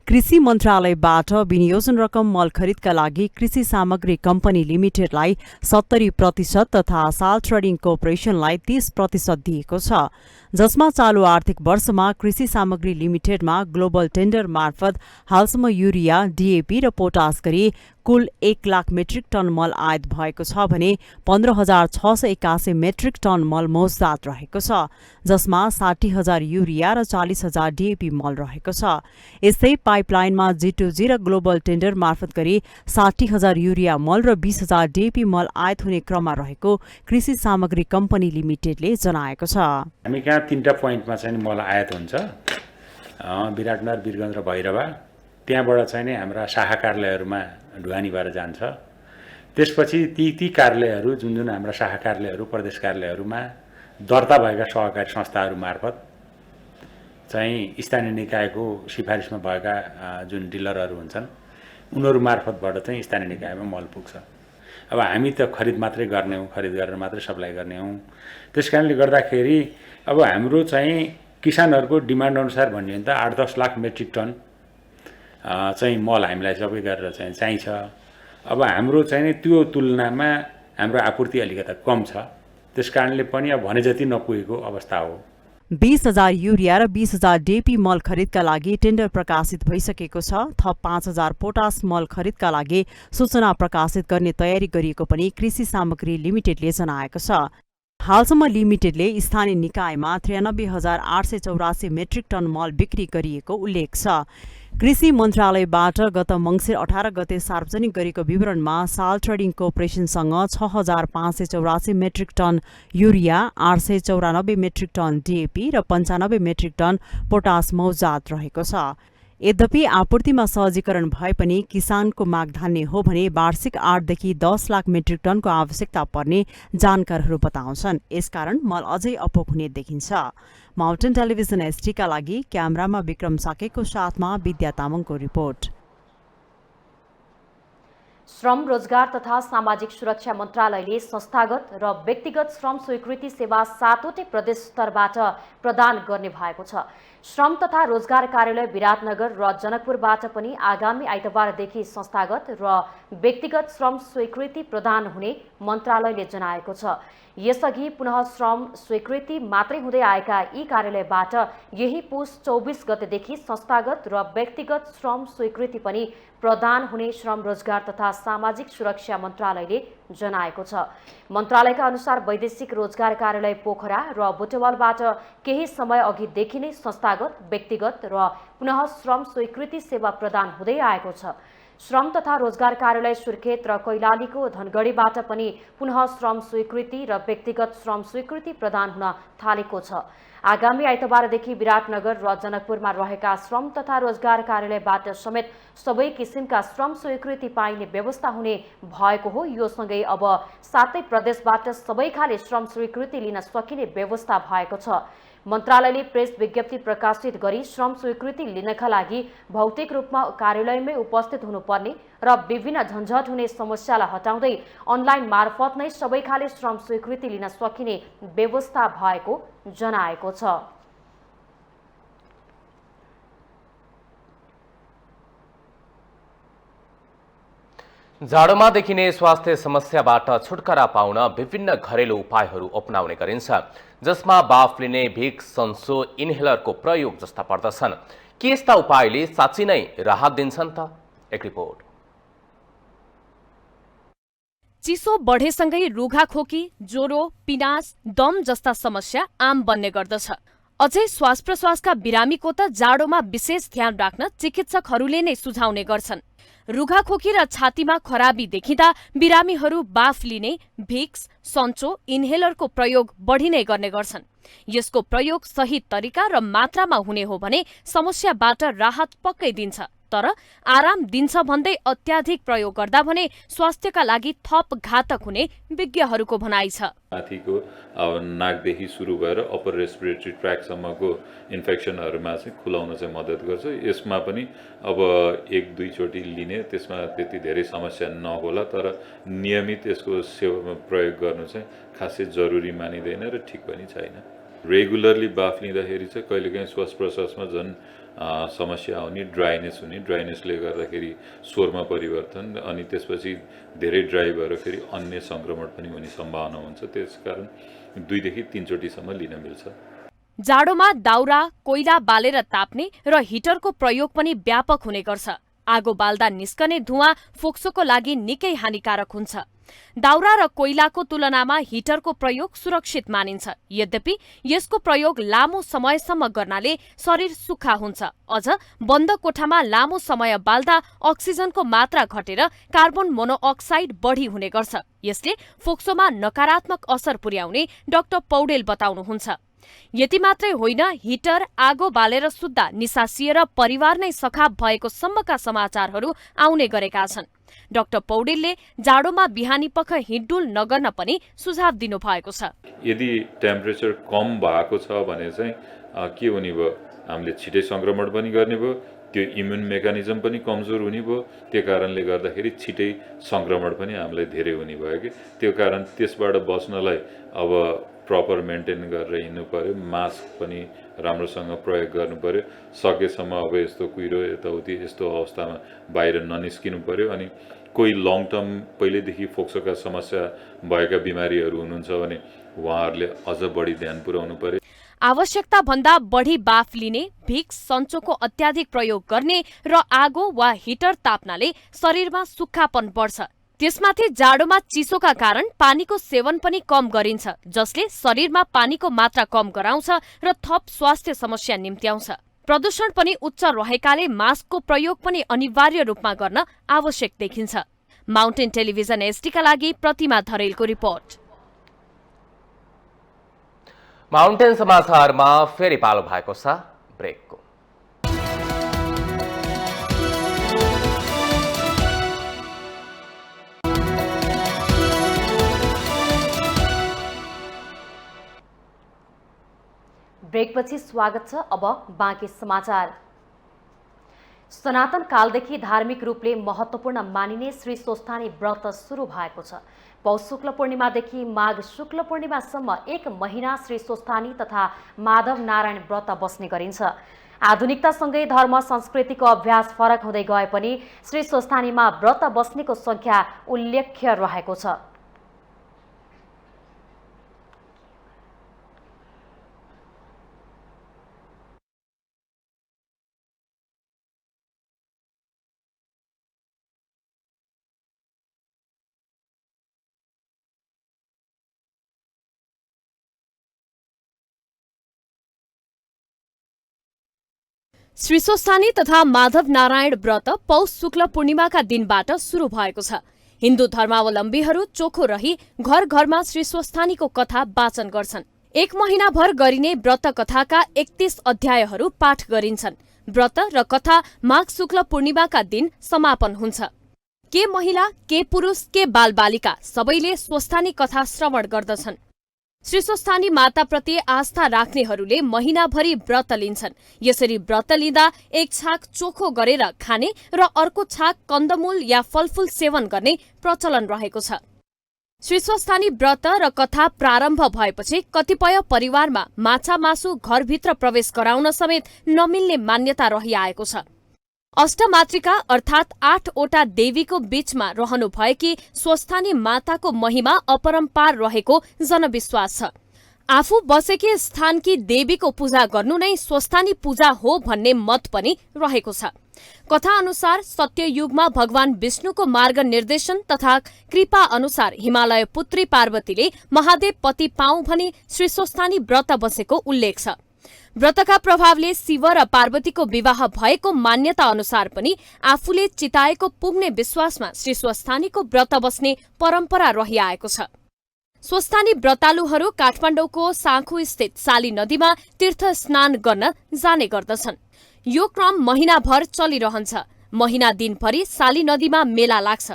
कृषि मन्त्रालयबाट विनियोजन रकम मल खरिदका लागि कृषि सामग्री कम्पनी लिमिटेडलाई 70% तथा साल ट्रेडिङ कर्पोरेसनलाई 30% दिएको छ, जसमा चालु आर्थिक वर्षमा कृषि सामग्री लिमिटेडमा ग्लोबल टेन्डर मार्फत हालसम्म युरिया, DAP र पोटास गरी कुल 1 लाख मेट्रिक टन मल आयात भएको छ भने 15,681 मेट्रिक टन मल मौजदात रहेको छ, जसमा 60,000 युरिया र 40,000 DAP मल रहेको छ। यस्तै पाइपलाइनमा G2G र ग्लोबल टेन्डर मार्फत गरी 60,000 युरिया मल र 20,000 DAP मल आयात हुने क्रममा रहेको कृषि सामग्री कम्पनी लिमिटेडले जनाएको छ। हामी कहाँ 3टा पोइन्टमा चाहिँ मल आयात हुन्छ, विराटनगर, वीरगञ्ज र भैरवा। त्यहाँबाट चाहिँ नि हाम्रा शाखा कार्यालयहरूमा ढुवानी भएर जान्छ। त्यसपछि ती कार्यालयहरू जुन हाम्रा शाखा कार्यालयहरू, प्रदेश कार्यालयहरूमा दर्ता भएका सहकारी संस्थाहरू मार्फत चाहिँ स्थानीय निकायको सिफारिसमा भएका जुन डिलरहरू हुन्छन् उनीहरू मार्फतबाट चाहिँ स्थानीय निकायमा मल पुग्छ। अब हामी त खरिद मात्रै गर्ने हौँ, खरिद गरेर मात्रै सप्लाई गर्ने हौँ। त्यसकारणले गर्दाखेरि अब हाम्रो चाहिँ किसानहरूको डिमान्ड अनुसार भन्यो भने त 8-10 लाख मेट्रिक टन चाहिँ मल हामीलाई सबै गरेर चाहिँ चाहिन्छ। अब हाम्रो चाहिँ त्यो तुलनामा हाम्रो आपूर्ति अलिकता कम छ। त्यसकारणले पनि अब भने जति नपुगेको अवस्था हो। 20,000 युरिया र 20,000 DAP मल खरिदका लागि टेन्डर प्रकाशित भइसकेको छ। थप 5,000 पोटास मल खरिदका लागि सूचना प्रकाशित गर्ने तयारी गरिएको पनि कृषि सामग्री लिमिटेडले जनाएको छ। हालसम्म लिमिटेडले स्थानीय निकायमा 93,884 मेट्रिक टन मल बिक्री गरिएको उल्लेख छ। कृषि मन्त्रालयबाट गत मङ्सिर 18 गते सार्वजनिक गरेको विवरणमा साल ट्रेडिङ कोअपरेसनसँग 6,584 metric ton urea, 894 metric ton DAP र 95 मेट्रिक टन पोटास मौजात रहेको छ। यद्यपि आपूर्तिमा सहजीकरण भए पनि किसानको माग धान्य हो भने वार्षिक 8 देखि 10 लाख मेट्रिक टनको आवश्यकता पर्ने जानकारहरू बताउँछन्। यसकारण मल अझै अपोक हुने देखिन्छ। माउन्टेन टेलिभिजन एसटीका लागि क्यामेरामा विक्रम साकेको साथमा विद्या तामाङको रिपोर्ट। श्रम, रोजगार तथा सामाजिक सुरक्षा मन्त्रालयले संस्थागत र व्यक्तिगत श्रम स्वीकृति सेवा 7वटै प्रदेश स्तरबाट प्रदान गर्ने भएको छ। श्रम तथा रोजगार कार्यालय विराटनगर र जनकपुरबाट पनि आगामी आइतबारदेखि संस्थागत र व्यक्तिगत श्रम स्वीकृति प्रदान हुने मन्त्रालयले जनाएको छ। यसअघि पुनः श्रम स्वीकृति मात्रै हुँदै आएका यी कार्यालयबाट यही पुस 24 गतेदेखि संस्थागत र व्यक्तिगत श्रम स्वीकृति पनि प्रदान हुने श्रम, रोजगार तथा सामाजिक सुरक्षा मन्त्रालयले जनाएको छ। मन्त्रालयका अनुसार वैदेशिक रोजगार कार्यालय पोखरा र बुटवलबाट केही समय अघिदेखि नै संस्थागत, व्यक्तिगत र पुनः श्रम स्वीकृति सेवा प्रदान हुँदै आएको छ। श्रम तथा रोजगार कार्यालय सुर्खेत र कैलालीको धनगढीबाट पनि पुनः श्रम स्वीकृति र व्यक्तिगत श्रम स्वीकृति प्रदान हुन थालेको छ। आगामी आइतबारदेखि विराटनगर र जनकपुरमा रहेका श्रम तथा रोजगार कार्यालयबाट समेत सबै किसिमका श्रम स्वीकृति पाइने व्यवस्था हुने भएको हो। यो सँगै अब 7 प्रदेशबाट सबै खाले श्रम स्वीकृति लिन सकिने व्यवस्था भएको छ। मन्त्रालयले प्रेस विज्ञप्ति प्रकाशित गरी श्रम स्वीकृति लिनका लागि भौतिक रूपमा कार्यालयमै उपस्थित हुनुपर्ने र विभिन्न झन्झट हुने समस्यालाई हटाउँदै अनलाइन मार्फत नै सबै खाले श्रम स्वीकृति लिन सकिने व्यवस्था भएको जनाएको छ। जाडोमा देखिने स्वास्थ्य समस्याबाट छुटकारा पाउन विभिन्न घरेलु उपायहरू अपनाउने गरिन्छ, जसमा बाफ लिने भिक्स, सन्चो, इन्हेलरको प्रयोग जस्ता पर्दछन्। के यस्ता उपायले साँच्चै नै राहत दिन्छन् त? एक रिपोर्ट। चिसो बढेसँगै रुघाखोकी, ज्वरो, पिनास, दम जस्ता समस्या आम बन्ने गर्दछ। अझै श्वास प्रश्वासका बिरामीको त जाडोमा विशेष ध्यान राख्न चिकित्सकहरूले नै सुझाउने गर्छन्। रुघाखोकी र छातीमा खराबी देखिँदा बिरामीहरू बाफ लिने भिक्स, सन्चो, इन्हेलरको प्रयोग बढी नै गर्ने गर्छन्। यसको प्रयोग सही तरिका र मात्रामा हुने हो भने समस्याबाट राहत पक्कै दिन्छ, तर आराम दिन्छ भन्दै अत्याधिक प्रयोग गर्दा भने स्वास्थ्यका लागि थप घातक हुने विज्ञहरूको भनाइ छ। माथिको नाकदेखि सुरु भएर अप्पर रेस्पिरेटरी ट्र्याकसम्मको इन्फेक्सनहरूमा चाहिँ खुलाउन चाहिँ मद्दत गर्छ। यसमा पनि अब 1-2 चोटि लिने, त्यसमा त्यति धेरै समस्या नहोला, तर नियमित यसको प्रयोग गर्नु चाहिँ खासै जरुरी मानिँदैन र ठिक पनि छैन। रेगुलरली बाफ लिँदाखेरि चाहिँ कहिलेकाहीँ श्वास प्रश्वासमा झन् समस्या आउने, ड्राइनेस हुने, ड्राइनेसले गर्दाखेरि स्वरमा परिवर्तन, अनि त्यसपछि धेरै ड्राई भएर फेरि अन्य सङ्क्रमण पनि हुने सम्भावना हुन्छ। त्यसकारण 2 देखि 3 चोटिसम्म लिन मिल्छ। जाडोमा दाउरा, कोइला बालेर ताप्ने र हिटरको प्रयोग पनि व्यापक हुने गर्छ। आगो बाल्दा निस्कने धुवाँ फोक्सोको लागि निकै हानिकारक हुन्छ। दाउरा र कोइलाको तुलनामा हिटरको प्रयोग सुरक्षित मानिन्छ। यद्यपि यसको प्रयोग लामो समयसम्म गर्नाले शरीर सुक्खा हुन्छ। अझ बन्द कोठामा लामो समय बाल्दा अक्सिजनको मात्रा घटेर कार्बन मोनोअक्साइड बढी हुने गर्छ। यसले फोक्सोमा नकारात्मक असर पुर्याउने डाक्टर पौडेल बताउनुहुन्छ। यति मात्रै होइन, हिटर आगो बालेर सुत्दा निसासिएर परिवार नै सखाप भएको सम्मका समाचारहरू आउने गरेका छन्। डाक्टर पौडेलले जाडोमा बिहानी पख हिँडडुल नगर्न पनि सुझाव दिनुभएको छ। यदि टेम्परेचर कम भएको छ भने चाहिँ के हुने भयो, हामीले छिटै सङ्क्रमण पनि गर्ने भयो, त्यो इम्युन मेकानिजम पनि कमजोर हुने भयो, त्यो कारणले गर्दाखेरि छिटै सङ्क्रमण पनि हामीलाई धेरै हुने भयो कि त्यो कारण त्यसबाट बच्नलाई अब प्रपर मेन्टेन गरेर हिँड्नु पर्यो। मास्क पनि राम्रोसँग प्रयोग गर्नु पर्यो। सकेसम्म अब यस्तो कुहिरो यताउति यस्तो अवस्थामा बाहिर ननिस्किनु पर्यो। अनि कोही लङ टर्म पहिलेदेखि फोक्सोका समस्या भएका बिमारीहरू हुनुहुन्छ भने उहाँहरूले अझ बढी ध्यान पुर्याउनु पर्यो। आवश्यकता भन्दा बढी बाफ लिने, भिक्स, सन्चोको अत्याधिक प्रयोग गर्ने र आगो वा हिटर ताप्नाले शरीरमा सुक्खापन बढ्छ। त्यसमाथि जाडोमा चिसोका कारण पानीको सेवन पनि कम गरिन्छ, जसले शरीरमा पानीको मात्रा कम गराउँछ र थप स्वास्थ्य समस्या निम्त्याउँछ। प्रदूषण पनि उच्च रहेकाले मास्कको प्रयोग पनि अनिवार्य रूपमा गर्न आवश्यक देखिन्छ। माउन्टेन टेलिभिजन एसडीका लागि प्रतिमा धरेलको रिपोर्ट। माउन्टेन समाचारमा फेरि पालो भएको छ ब्रेकको। ब्रेकपछि स्वागत छ। अब बाँकी समाचार। सनातन कालदेखि धार्मिक रूपले महत्त्वपूर्ण मानिने श्री स्वस्थानी व्रत सुरु भएको छ। पौष शुक्ल पूर्णिमादेखि माघ शुक्ल पूर्णिमासम्म 1 महिना श्री स्वस्थानी तथा माधव नारायण व्रत बस्ने गरिन्छ। आधुनिकतासँगै धर्म संस्कृतिको अभ्यास फरक हुँदै गए पनि श्री स्वस्थानीमा व्रत बस्नेको संख्या उल्लेख्य रहेको छ। श्री स्वस्थानी तथा माधव नारायण व्रत पौष शुक्ल पूर्णिमाका दिनबाट सुरु भएको छ। हिन्दू धर्मावलम्बीहरू चोखो रही घर घरमा श्री स्वस्थानीको कथा वाचन गर्छन्। 1 महिनाभर गरिने व्रत कथाका 31 अध्यायहरू पाठ गरिन्छन्। व्रत र कथा माघ शुक्ल पूर्णिमाका दिन समापन हुन्छ। के महिला, के पुरुष, के बालबालिका सबैले स्वस्थानी कथा श्रवण गर्दछन्। श्री स्वस्थानी माताप्रति आस्था राख्नेहरूले महिनाभरि व्रत लिन्छन्। यसरी व्रत लिँदा एक छाक चोखो गरेर खाने र अर्को छाक कन्दमूल या फलफूल सेवन गर्ने प्रचलन रहेको छ। श्री स्वस्थानी व्रत र कथा प्रारम्भ भएपछि कतिपय परिवारमा माछा मासु घरभित्र प्रवेश गराउन समेत नमिल्ने मान्यता रहिआएको छ। अष्टमातृका अर्थात् 8वटा देवीको बीचमा रहनु भएकी स्वस्थानी माताको महिमा अपरम्पार रहेको जनविश्वास छ। आफू बसेकी स्थानकी देवीको पूजा गर्नु नै स्वस्थानी पूजा हो भन्ने मत पनि रहेको छ। कथा अनुसार सत्ययुगमा भगवान विष्णुको मार्ग निर्देशन तथा कृपा अनुसार हिमालय पुत्री पार्वतीले महादेव पति पाऊ भनी श्री स्वस्थानी व्रत बसेको उल्लेख छ। व्रतका प्रभावले शिव र पार्वतीको विवाह भएको मान्यता अनुसार पनि आफूले चिताएको पुग्ने विश्वासमा श्री स्वस्थानीको व्रत बस्ने परम्परा रहिआएको छ। स्वस्थानी व्रतालुहरू काठमाडौँको साँखु स्थित साली नदीमा तीर्थ स्नान गर्न जाने गर्दछन्। यो क्रम महिनाभर चलिरहन्छ। महिना दिनभरि साली नदीमा मेला लाग्छ।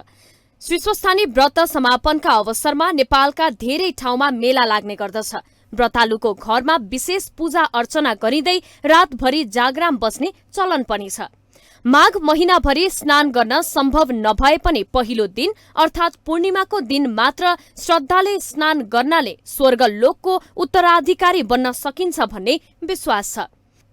श्री स्वस्थानी व्रत समापनका अवसरमा नेपालका धेरै ठाउँमा मेला लाग्ने गर्दछ। व्रतालुको घरमा विशेष पूजा अर्चना गरिँदै रातभरि जागराम बस्ने चलन पनि छ। माघ महिनाभरि स्नान गर्न सम्भव नभए पनि पहिलो दिन अर्थात् पूर्णिमाको दिन मात्र श्रद्धाले स्नान गर्नाले स्वर्गलोकको उत्तराधिकारी बन्न सकिन्छ भन्ने विश्वास छ।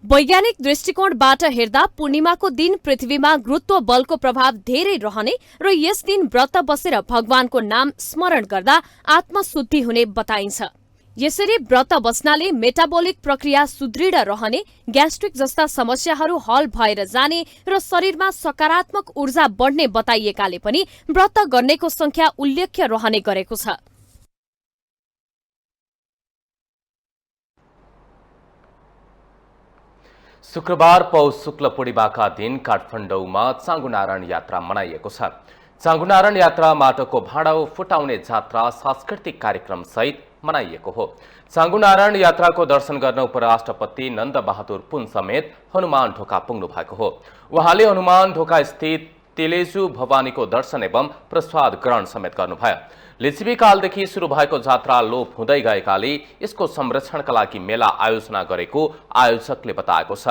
वैज्ञानिक दृष्टिकोणबाट हेर्दा पूर्णिमाको दिन पृथ्वीमा गुरुत्व बलको प्रभाव धेरै रहने र यस दिन व्रत बसेर भगवानको नाम स्मरण गर्दा आत्मशुद्धि हुने बताइन्छ। यसरी व्रत बस्नाले मेटाबोलिक प्रक्रिया सुदृढ रहने, ग्यास्ट्रिक जस्ता समस्याहरू हल भएर जाने र शरीरमा सकारात्मक ऊर्जा बढ्ने बताइएकाले पनि व्रत गर्नेको संख्या उल्लेख्य रहने गरेको छ। शुक्रबार पौष शुक्ल पूर्णिमाका दिन काठमाडौँमा चाँगुनारायण यात्रा मनाइएको छ। चाँगुनारायण यात्रा माटोको भाँडो फुटाउने जात्रा सांस्कृतिक कार्यक्रम सहित मनाइएको हो। चाँगुनारायण यात्राको दर्शन गर्न उपराष्ट्रपति नन्द बहादुर पुन समेत हनुमान ढोका पुग्नु भएको हो। उहाँले हनुमान ढोका स्थित तेलेजु भवानीको दर्शन एवं प्रसाद ग्रहण समेत गर्नुभयो। लिच्छवी कालदेखि सुरु भएको जात्रा लोप हुँदै गएकाले यसको संरक्षणका लागि मेला आयोजना गरेको आयोजकले बताएको छ।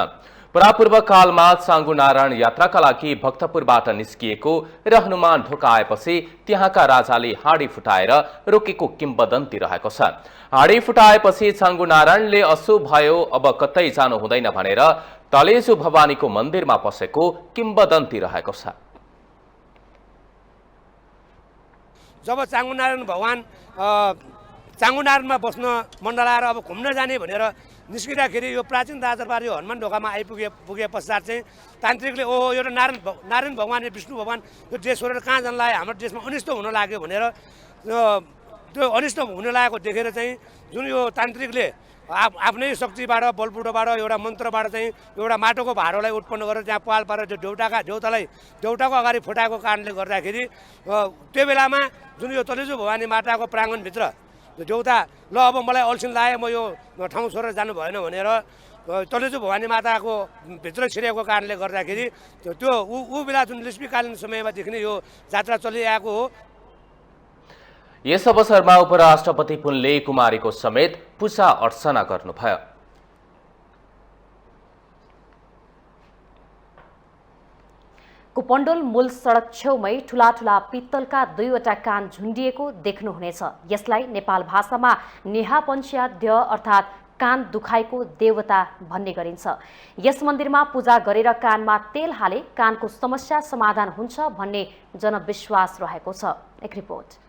परापूर्व कालमा चाँगुनारायण यात्राका लागि भक्तपुरबाट निस्किएको र हनुमान ढोका आएपछि त्यहाँका राजाले हाँडी फुटाएर रोकेको किम्वदन्ती रहेको छ। हाँडी फुटाएपछि चाँगुनारायणले अशुभ भयो, अब कतै जानु हुँदैन भनेर तलेजु भवानीको मन्दिरमा पसेको किम्वदन्ती रहेको छ। जब चाँगुनारायण भगवान चाँगुनारायणमा बस्न मण्डलाएर अब घुम्न जाने भनेर निस्किँदाखेरि यो प्राचीन राजदरबार यो हनुमान ढोकामा पुगे पश्चात चाहिँ तान्त्रिकले ओहो यो नारायण भगवान यो विष्णु भगवान यो देश छोडेर कहाँ जान लाग्यो, हाम्रो देशमा अनिष्ट हुन लाग्यो भनेर त्यो अनिष्ट हुन लागेको देखेर चाहिँ जुन यो तान्त्रिकले आफ्नै शक्तिबाट बलबुटोबाट एउटा मन्त्रबाट चाहिँ एउटा माटोको भारोलाई उत्पन्न गरेर त्यहाँ पाल पारेर त्यो देउटाको अगाडि फुटाएको कारणले गर्दाखेरि त्यो बेलामा जुन यो तलेजु भवानी माताको प्राङ्गणभित्र देउता ल अब मलाई अल्छिन लाग्यो म यो ठाउँ छोडेर जानु भएन भनेर तलेजु भवानी माताको भित्र छिरेको कारणले गर्दाखेरि त्यो ऊ बेला जुन लिस्पीकालीन समयमा देखिने यो जात्रा चलिआएको हो। यस अवसरमा उपराष्ट्रपति पुनले कुमारीको समेत पूजा अर्चना गर्नुभयो। कुपण्डोल मूल सडक छेउमै ठूला ठूला पित्तलका 2वटा कान झुन्डिएको देख्नुहुनेछ। यसलाई नेपाल भाषामा नेहा पञ्चाद्य अर्थात् कान दुखाइको देवता भन्ने गरिन्छ। यस मन्दिरमा पूजा गरेर कानमा तेल हाले कानको समस्या समाधान हुन्छ भन्ने जनविश्वास रहेको छ। एक रिपोर्ट।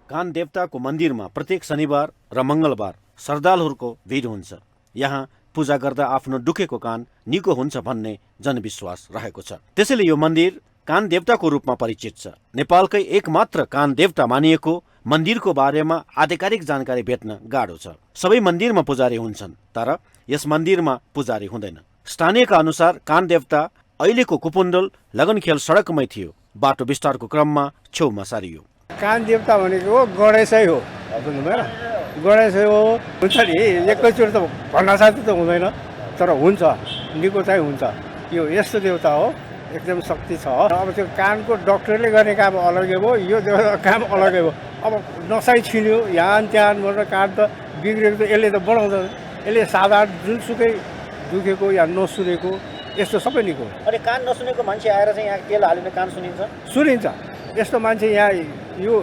कान देवताको मन्दिरमा प्रत्येक शनिबार र मंगलबार श्रद्धालुहरूको भिड हुन्छ। यहाँ पूजा गर्दा आफ्नो दुखेको कान निको हुन्छ भन्ने जनविश्वास रहेको छ। त्यसैले यो मन्दिर कान देवताको रूपमा परिचित छ। नेपालकै एकमात्र कान देवता मानिएको मन्दिरको बारेमा आधिकारिक जानकारी भेट्न गाह्रो छ। सबै मन्दिरमा पुजारी हुन्छन्, तर यस मन्दिरमा पुजारी हुँदैन। स्थानीयका अनुसार कान देवता अहिलेको कुपण्डोल लगनखेल सडकमै थियो। बाटो विस्तारको क्रममा छेउमा सारियो। कान देवता भनेको गणेशै हो, बुझ्नुभयो? गणेशै हो। हुन्छ नि, एकैचोटि त भन्न साथी त हुँदैन, तर हुन्छ, निको चाहिँ हुन्छ। यो यस्तो देवता हो, एकदम शक्ति छ। अब त्यो कानको डक्टरले गर्ने काम अलगै भयो, यो देवता काम अलगै भयो। अब नसाइ छिन्यो यहाँ त्यहाँ भनेर कान त बिग्रेको त यसले त बनाउँदैन। यसले साधारण जुनसुकै दुखेको या नसुनेको यस्तो सबै निको। अनि कान नसुनेको मान्छे आएर चाहिँ यहाँ तेल हालिने कान सुनिन्छ? सुनिन्छ। यस्तो मान्छे यहाँ यो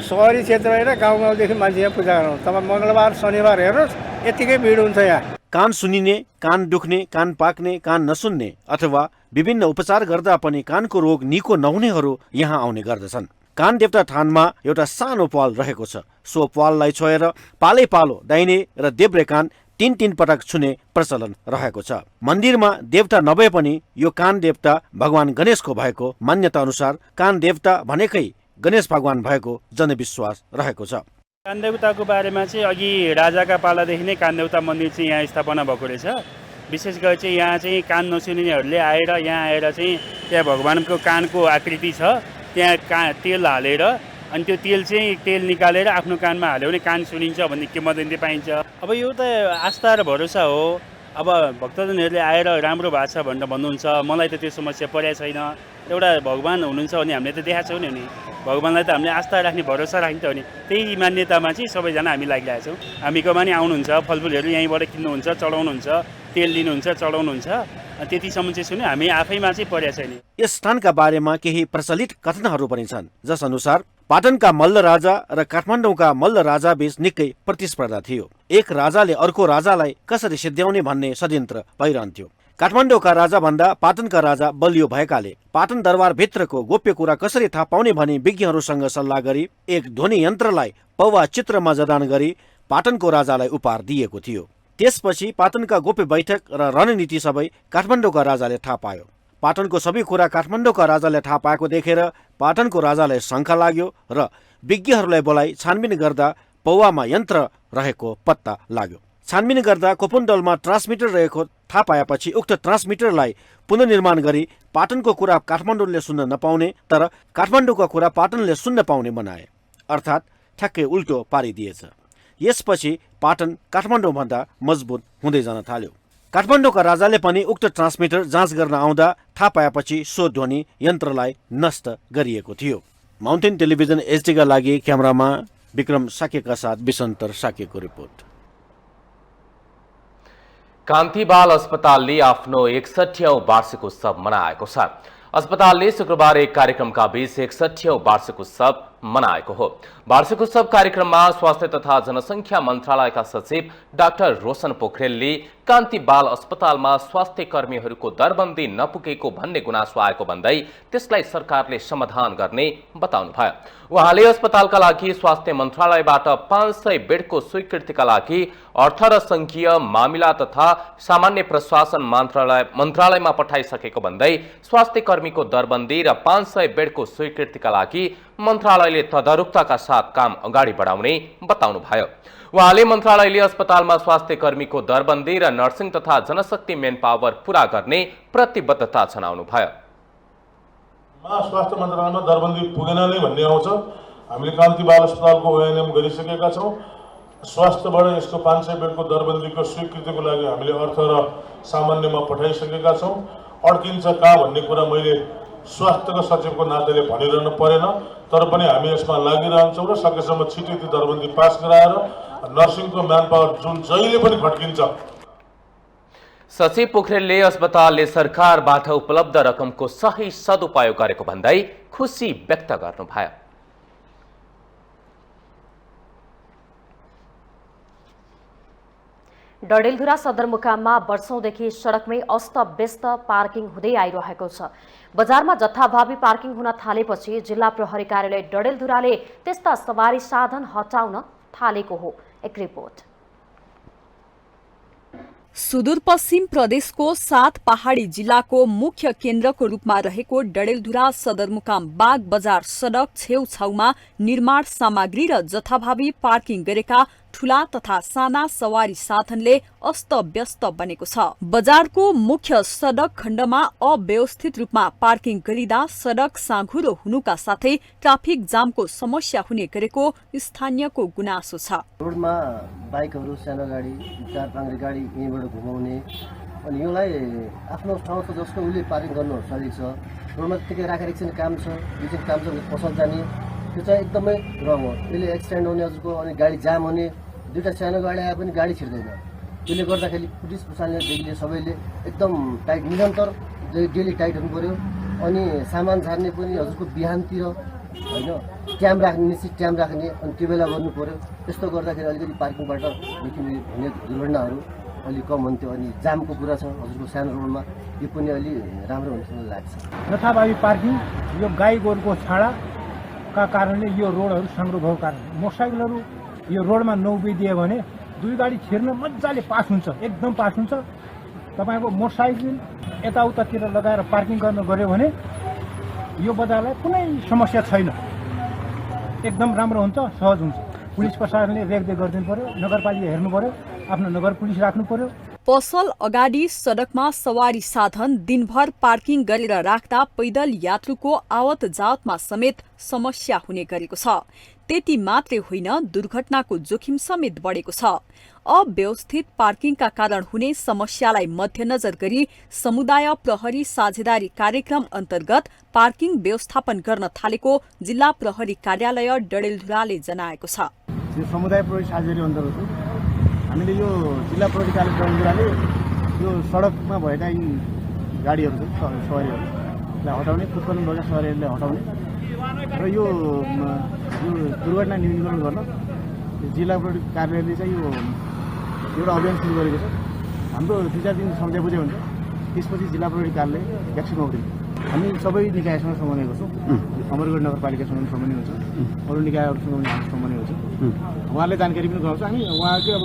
सहरी क्षेत्र होइन, गाउँ गाउँदेखि मान्छे यहाँ पूजा गर्नु। तपाईँ मङ्गलबार शनिबार हेर्नुहोस्, यतिकै भिड हुन्छ यहाँ। कान सुनिने, कान दुख्ने, कान पाक्ने, कान नसुन्ने अथवा विभिन्न उपचार गर्दा पनि कानको रोग निको नहुनेहरू यहाँ आउने गर्दछन्। कान देवता थानमा एउटा सानो पाल रहेको छ। सो पाललाई छोएर पालै पालो दाहिने र देब्रे कान 3 पटक छुने प्रचलन रहेको छ। मन्दिरमा देवता नभए पनि यो कान देवता भगवान गणेशको भएको मान्यता अनुसार कान देवता भनेकै गणेश भगवान भएको जनविश्वास रहेको छ। कान देवताको बारेमा चाहिँ अघि राजाका पालादेखि नै कान देवता मन्दिर चाहिँ यहाँ स्थापना भएको रहेछ। विशेष गरी चाहिँ यहाँ चाहिँ कान नसुनिनेहरूले आएर यहाँ आएर चाहिँ त्यहाँ भगवानको कानको आकृति छ, त्यहाँ तेल हालेर अनि त्यो तेल निकालेर आफ्नो कानमा हाल्यो भने कान सुनिन्छ भन्ने किंवदन्ती पाइन्छ। अब यो त आस्था र भरोसा हो। अब भक्तजनहरूले आएर राम्रो भएको छ भनेर भन्नुहुन्छ। मलाई त त्यो समस्या परेको छैन। एउटा भगवान हुनुहुन्छ भने हामीले त देखाएको छौँ नि। भगवानलाई त हामीले आस्था राख्ने भरोसा राख्ने त हो नि। त्यही मान्यतामा चाहिँ सबैजना हामी लागिरहेका छौँ। हामीकोमा नि आउनुहुन्छ, फलफुलहरू यहीँबाट किन्नुहुन्छ, चढाउनुहुन्छ, तेल लिनुहुन्छ, चढाउनुहुन्छ। त्यतिसम्म चाहिँ सुन्यो, हामी आफैमा चाहिँ परेको छैन। यस स्थानका बारेमा केही प्रचलित कथनहरू पनि छन्, जस अनुसार पाटनका मल्ल राजा र काठमाडौँका मल्ल राजा बीच निकै प्रतिस्पर्धा थियो। एक राजाले अर्को राजालाई कसरी सिद्ध्याउने भन्ने षड्यन्त्र भइरहन्थ्यो। काठमाडौँका राजा भन्दा पाटनका राजा बलियो भएकाले पाटन दरबार भित्रको गोप्य कुरा कसरी थाहा पाउने भनी विज्ञहरूसँग सल्लाह गरी एक ध्वनि यन्त्रलाई पौवा चित्रमा जडान गरी पाटनको राजालाई उपहार दिएको थियो। त्यसपछि पाटनका गोप्य बैठक र रणनीति सबै काठमाडौँका राजाले थाहा पायो। पाटनको सबै कुरा काठमाडौँका राजाले थाहा पाएको देखेर पाटनको राजालाई शङ्का लाग्यो र विज्ञहरूलाई बोलाई छानबिन गर्दा पौवामा यन्त्र रहेको पत्ता लाग्यो। छानबिन गर्दा कुपण्डोलमा ट्रान्समिटर रहेको थाहा पाएपछि उक्त ट्रान्समिटरलाई पुनर्निर्माण गरी पाटनको कुरा काठमाडौँले सुन्न नपाउने तर काठमाडौँका कुरा पाटनले सुन्न पाउने बनाए, अर्थात् ठ्याक्कै उल्टो पारिदिएछ। यसपछि पाटन काठमाडौँभन्दा मजबुत हुँदै जान थाल्यो। काठमाडौँका राजाले पनि उक्त ट्रान्समिटर जाँच गर्न आउँदा थाहा पाएपछि सो ध्वनि यन्त्रलाई नष्ट गरिएको थियो। माउन्टेन टेलिभिजन एचडीका लागि क्यामेरामा विक्रम साकेका साथ विशन्तर साकेको रिपोर्ट। कान्ति बाल अस्पतालले आफ्नो 61औं वार्षिक उत्सव मनाएको छ। अस्पतालले शुक्रबार एक कार्यक्रमका बीच 61औं वार्षिक उत्सव मनाएको हो। वार्षिक उत्सव कार्यक्रममा स्वास्थ्य तथा जनसङ्ख्या मन्त्रालयका सचिव डाक्टर रोशन पोखरेलले कान्ति बाल अस्पतालमा स्वास्थ्य कर्मीहरूको दरबन्दी नपुगेको भन्ने गुनासो आएको भन्दै त्यसलाई सरकारले समाधान गर्ने बताउनुभयो। उहाँले अस्पतालका लागि स्वास्थ्य मन्त्रालयबाट 500 बेडको स्वीकृतिका लागि 18 सङ्घीय मामिला तथा सामान्य प्रशासन मन्त्रालयमा पठाइसकेको भन्दै स्वास्थ्य कर्मीको दरबन्दी र 500 बेडको स्वीकृतिका लागि मन्त्रालयले तदारुकताका साथ काम अगाडि बढाउने बताउनुभयो। उहाँले मन्त्रालयले अस्पतालमा स्वास्थ्य कर्मीको दरबन्दी र नर्सिङ तथा जनशक्ति मेन पावर पूरा गर्ने प्रतिबद्धता जनाउनुभयो। स्वास्थ्य मन्त्रालयमा दरबन्दी पुगेन नै भन्ने आउँछ। हामीले कान्ति बाल अस्पतालको ओएनएम गरिसकेका छौँ। स्वास्थ्यबाट यसको 500 बेडको दरबन्दीको स्वीकृतिको लागि हामीले अर्थ र सामान्यमा पठाइसकेका छौँ। अड्किन्छ कहाँ भन्ने कुरा मैले स्वास्थ्यको सचिवको नाताले भनिरहनु परेन, तर पनि हामी यसमा लागिरहन्छौँ र सकेसम्म छिटै ती दरबन्दी पास गराएर नर्सिङको म्यान पावर जुन जहिले पनि भट्किन्छ। सचिव पोखरेलले अस्पतालले सरकारबाट उपलब्ध रकमको सही सदुपयोग गरेको भन्दै खुसी व्यक्त गर्नुभयो। डडेलधुरा सदरमुकाममा वर्षौंदेखि सडकमै अस्तव्यस्त पार्किङ हुँदै आइरहेको छ। बजारमा जथाभावी पार्किङ हुन थालेपछि जिल्ला प्रहरी कार्यालय डडेलधुराले त्यस्ता सवारी साधन हटाउन थालेको हो। एक रिपोर्ट। सुदूरपश्चिम प्रदेशको 7 पहाडी जिल्लाको मुख्य केन्द्रको रूपमा रहेको डडेलधुरा सदरमुकाम बाग बजार सडक छेउछाउमा निर्माण सामग्री र जथाभावी पार्किङ गरेका ठूला तथा साना सवारी साधनले अस्तव्यस्त बनेको छ। बजारको मुख्य सडक खण्डमा अव्यवस्थित रूपमा पार्किङ गरिँदा सडक साँघुरो हुनुका साथै ट्राफिक जामको समस्या हुने गरेको स्थानीयको गुनासो छ। रोडमा बाइकहरू, सानो गाडी, 4-5 गाडी यहीँबाट घुमाउने अनि यसलाई आफ्नो ठाउँ त जसको उसले पार्किङ गर्नु सजिलो छ। रोडमा त्यतिकै राखेर एकछिन काम छ, दुईछिन काम छ भने पसल जाने, त्यो चाहिँ एकदमै रङ हो। यसले एक्सिडेन्ट हुने हजुरको अनि गाडी जाम हुने, दुईवटा सानो गाडी आए पनि गाडी छिर्दैन। त्यसले गर्दाखेरि पुलिस प्रशासनले सबैले एकदम टाइट, निरन्तर डेली टाइट हुनु पर्यो। अनि सामान झार्ने पनि हजुरको बिहानतिर होइन ट्याम राख्ने, निश्चित ट्याम राख्ने, अनि त्यो बेला गर्नु पर्यो। त्यस्तो गर्दाखेरि अलिकति पार्किङबाट हुने दुर्घटनाहरू अलिक कम हुन्थ्यो। अनि जामको कुरा छ हजुरको सानो रोडमा, यो पनि अलि राम्रो हुन्छ जस्तो लाग्छ। जथाभावी पार्किङ यो गाई गोरुको छाडाका कारणले यो रोडहरू साङ्ग्रो भएको कारण मोटरसाइकलहरू यो रोडमा नउभिदियो भने 2 गाडी छिर्न मजाले पास हुन्छ, एकदम पास हुन्छ। तपाईँको मोटरसाइकल यताउतातिर लगाएर पार्किङ गर्न गऱ्यो भने यो बजारलाई कुनै समस्या छैन, एकदम राम्रो हुन्छ, सहज हुन्छ। पुलिस प्रशासनले रेखदेख गरिदिनु पर्यो, नगरपालिका हेर्नु पर्यो, आफ्नो नगर पुलिस राख्नु पर्यो। पसल अगाडि सडकमा सवारी साधन दिनभर पार्किङ गरेर राख्दा पैदल यात्रुको आवत जावतमा समेत समस्या हुने गरेको छ। त्यति मात्रै होइन, दुर्घटनाको जोखिम समेत बढेको छ। अव्यवस्थित पार्किङका कारण हुने समस्यालाई मध्यनजर गरी समुदाय प्रहरी साझेदारी कार्यक्रम अन्तर्गत पार्किङ व्यवस्थापन गर्न थालेको जिल्ला प्रहरी कार्यालय डडेलधुराले जनाएको छ। यो समुदाय प्रहरी साझेदारी अन्तर्गत हामीले यो जिल्ला प्रहरी कार्यालय डडेलधुराले यो सडकमा भएका यी गाडीहरू छन्, सवारीहरूलाई हटाउने, फुटपाथमा भएका सवारीहरूलाई हटाउने र यो दुर्घटना न्यूनीकरण गर्न जिल्ला प्रहरी कार्यालयले चाहिँ यो एउटा अभियान सुरु गरेको छ। हाम्रो 2-4 दिन सम्झा बुझ्यो हुन्छ, त्यसपछि जिल्ला प्रहरी कार्यालय भ्याक्सिन उठ्यो। हामी सबै निकायसँग समन्वय गर्छौँ। अमरगढ नगरपालिकासँग समन्वय हुन्छ, अरू निकायहरूसँग समन्वय हुन्छ। उहाँहरूले जानकारी पनि गराउँछ। हामी उहाँकै अब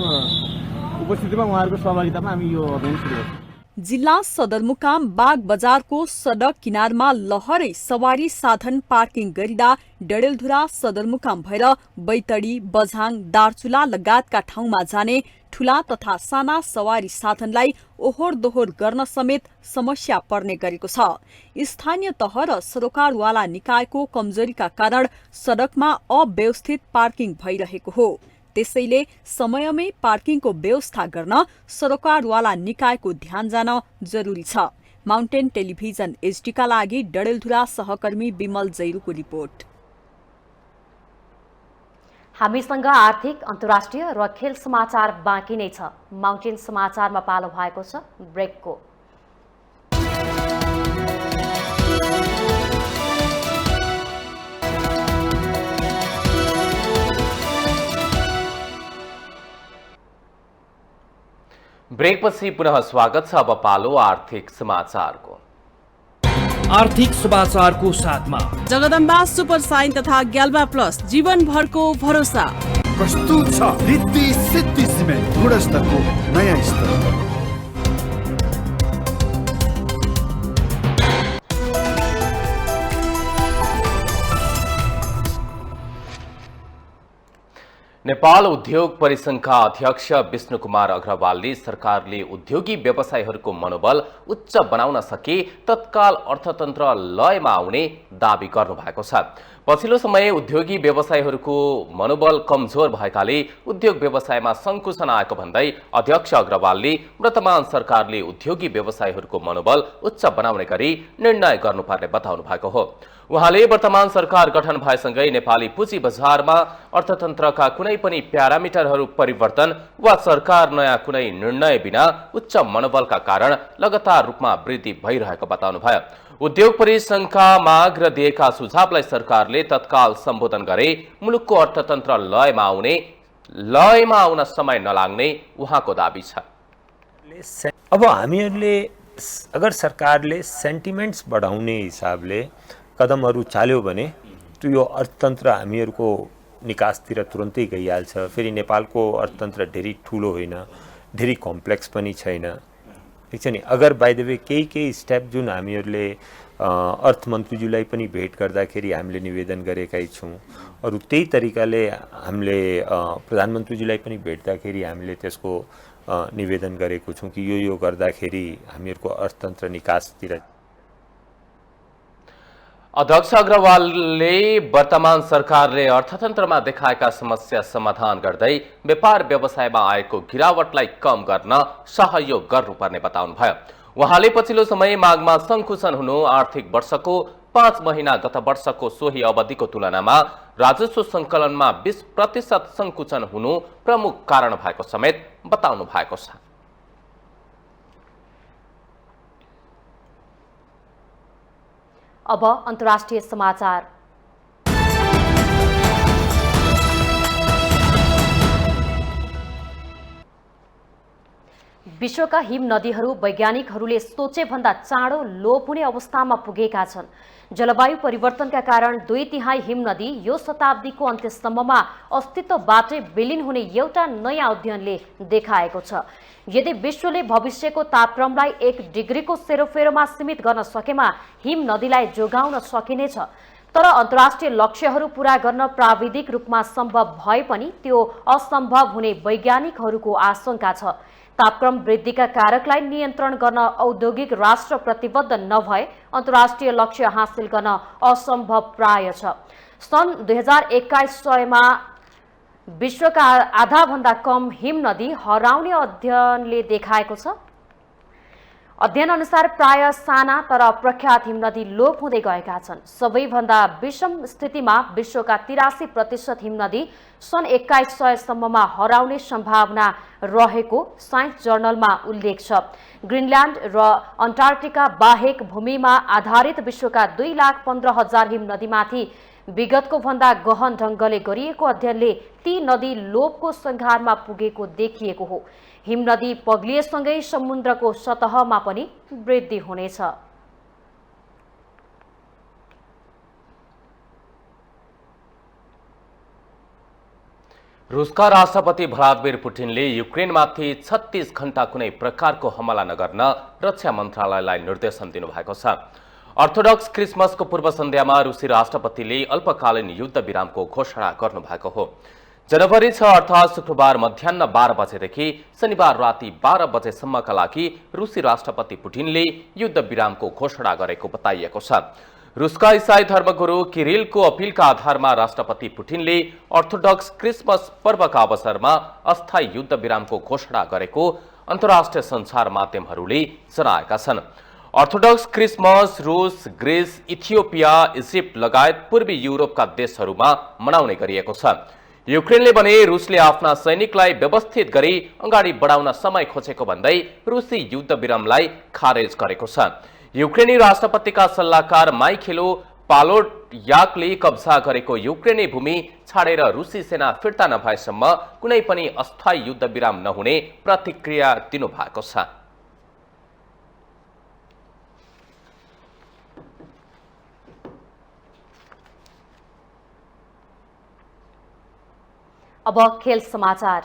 उपस्थितिमा, उहाँहरूको सहभागितामा हामी यो अभियान सुरु गर्छौँ। जिल्ला सदरमुकाम बाग बजारको सडक किनारमा लहरै सवारी साधन पार्किङ गरिँदा डडेलधुरा सदरमुकाम भएर बैतडी, बझाङ, दार्चुला लगायतका ठाउँमा जाने ठूला तथा साना सवारी साधनलाई ओहोर दोहोर गर्न समेत समस्या पर्ने गरेको छ। स्थानीय तह र सरोकारवाला निकायको कमजोरीका कारण सडकमा अव्यवस्थित पार्किङ भइरहेको हो। त्यसैले समयमै पार्किङको व्यवस्था गर्न सरोकारवाला निकायको ध्यान जान जरुरी छ। माउन्टेन टेलिभिजन एचडीका लागि डडेलधुरा सहकर्मी विमल जैरूको रिपोर्ट। हामीसँग आर्थिक, अन्तर्राष्ट्रिय र खेल समाचार बाँकी नै छ। माउन्टेन समाचारमा पालो भएको छ ब्रेकको। ब्रेकपछि पुनः स्वागत छ। अब पालो आर्थिक समाचारको। आर्थिक समाचारको साथमा जगदम्बा सुपर साइन तथा ग्याल्बा प्लस जीवनभरको भरोसा प्रस्तुत छ। रिद्धि सिद्धि सिमेन्ट गुणस्तरको नयाँ स्तर। नेपाल उद्योग परिसंघका अध्यक्ष विष्णु कुमार अग्रवालले सरकारले उद्योगी व्यवसायीहरूको मनोबल उच्च बनाउन सके तत्काल अर्थतन्त्र लयमा आउने दावी गर्नुभएको छ। पछिल्लो समय उद्योगी व्यवसायीहरूको मनोबल कमजोर भएकाले उद्योग व्यवसायमा संकुचन आएको भन्दै अध्यक्ष अग्रवालले वर्तमान सरकारले उद्योगी व्यवसायीहरूको मनोबल उच्च बनाउने गरी निर्णय गर्नुपर्ने बताउनु भएको हो। उहाँले वर्तमान सरकार गठन भएसँगै नेपाली पुँजी बजारमा अर्थतन्त्रका कुनै पनि प्यारामिटरहरू परिवर्तन वा सरकार नयाँ कुनै निर्णय बिना उच्च मनोबलका कारण लगातार रूपमा वृद्धि भइरहेको बताउनुभयो। उद्योग परिसंघका माग र दिएका सुझावलाई सरकारले तत्काल सम्बोधन गरे मुलुकको अर्थतन्त्र लयमा आउन समय नलाग्ने उहाँको दाबी छ। अब हामीहरूले अगर सरकारले सेन्टिमेन्ट्स बढाउने हिसाबले कदमहरू चाल्यो भने त्यो यो अर्थतन्त्र हामीहरूको निकासतिर तुरन्तै गइहाल्छ। फेरि नेपालको अर्थतन्त्र धेरै ठुलो होइन, धेरै कम्प्लेक्स पनि छैन, ठिक छ नि। अगर बाइ द वे केही स्टेप जुन हामीहरूले अर्थमन्त्रीज्यूलाई पनि भेट गर्दाखेरि हामीले निवेदन गरेकै छौँ, अरू त्यही तरिकाले हामीले प्रधानमन्त्रीज्यूलाई पनि भेट्दाखेरि हामीले त्यसको निवेदन गरेको छौँ कि यो गर्दाखेरि हामीहरूको अर्थतन्त्र निकासतिर। अध्यक्ष अग्रवालले वर्तमान सरकारले अर्थतन्त्रमा देखाएका समस्या समाधान गर्दै व्यापार व्यवसायमा आएको गिरावटलाई कम गर्न सहयोग गर्नुपर्ने बताउनुभयो। उहाँले पछिल्लो समय मागमा संकुचन हुनु, आर्थिक वर्षको 5 महिना गत वर्षको सोही अवधिको तुलनामा राजस्व सङ्कलनमा 20% संकुचन हुनु प्रमुख कारण भएको समेत बताउनु भएको छ। अब अन्तर्राष्ट्रिय समाचार। विश्वका हिम नदीहरू वैज्ञानिकहरूले सोचे भन्दा चाँडो लोप हुने अवस्थामा पुगेका छन्। जलवायु परिवर्तनका कारण 2/3 हिम नदी यो शताब्दीको अन्त्यसम्ममा अस्तित्वबाटै विलीन हुने एउटा नयाँ अध्ययनले देखाएको छ। यदि विश्वले भविष्यको तापक्रमलाई 1 डिग्रीको सेरोफेरोमा सीमित गर्न सकेमा हिम नदीलाई जोगाउन सकिनेछ। तर अन्तर्राष्ट्रिय लक्ष्यहरू पूरा गर्न प्राविधिक रूपमा सम्भव भए पनि त्यो असम्भव हुने वैज्ञानिकहरूको आशंका छ। तापक्रम वृद्धिका कारकलाई नियन्त्रण गर्न औद्योगिक राष्ट्र प्रतिबद्ध नभए अन्तर्राष्ट्रिय लक्ष्य हासिल गर्न असम्भव प्राय छ। सन् 2100 मा विश्वका आधाभन्दा कम हिम नदी हराउने अध्ययनले देखाएको छ। अध्ययन अनुसार प्राय साना तर प्रख्यात हिम नदी लोप हुँदै गएका छन्। सबैभन्दा विषम स्थितिमा विश्वका 83% हिम नदी सन् 2100 सम्ममा हराउने सम्भावना रहेको साइन्स जर्नलमा उल्लेख छ। ग्रिनल्यान्ड र अन्टार्कटिका बाहेक भूमिमा आधारित विश्वका 2,15,000 हिम नदीमाथि विगतको भन्दा गहन ढङ्गले गरिएको अध्ययनले ती नदी लोपको संघारमा पुगेको देखिएको हो। हिम नदी पग्लिएसँगै समुद्रको सतहमा पनि वृद्धि हुनेछ। रुसका राष्ट्रपति भ्लादिमिर पुटिनले युक्रेनमाथि 36 घण्टा कुनै प्रकारको हमला नगर्न रक्षा मन्त्रालयलाई निर्देशन दिनुभएको छ। अर्थोडक्स क्रिसमसको पूर्व सन्ध्यामा रुसी राष्ट्रपतिले अल्पकालीन युद्ध विरामको घोषणा गर्नुभएको हो। जनवरी 6 अर्थात् शुक्रबार मध्याह 12 बजेदेखि शनिबार राति 12 बजेसम्मका लागि रुसी राष्ट्रपति पुटिनले युद्ध विरामको घोषणा गरेको बताइएको छ। रुसका इसाई धर्मगुरु किरिलको अपिलका आधारमा राष्ट्रपति पुटिनले अर्थोडक्स क्रिसमस पर्वका अवसरमा अस्थायी युद्ध विरामको घोषणा गरेको अन्तर्राष्ट्रिय सञ्चार माध्यमहरूले जनाएका छन्। अर्थोडक्स क्रिसमस रुस, ग्रिस, इथियोपिया, इजिप्ट लगायत पूर्वी युरोपका देशहरूमा मनाउने गरिएको छ। युक्रेनले भने रुसले आफ्ना सैनिकलाई व्यवस्थित गरी अगाडि बढाउन समय खोजेको भन्दै रुसी युद्ध विरामलाई खारेज गरेको छ। युक्रेनी राष्ट्रपतिका सल्लाहकार माइखेलो पालोडयाकले कब्जा गरेको युक्रेनी भूमि छाडेर रुसी सेना फिर्ता नभएसम्म कुनै पनि अस्थायी युद्ध विराम नहुने प्रतिक्रिया दिनुभएको छ। अब खेल समाचार।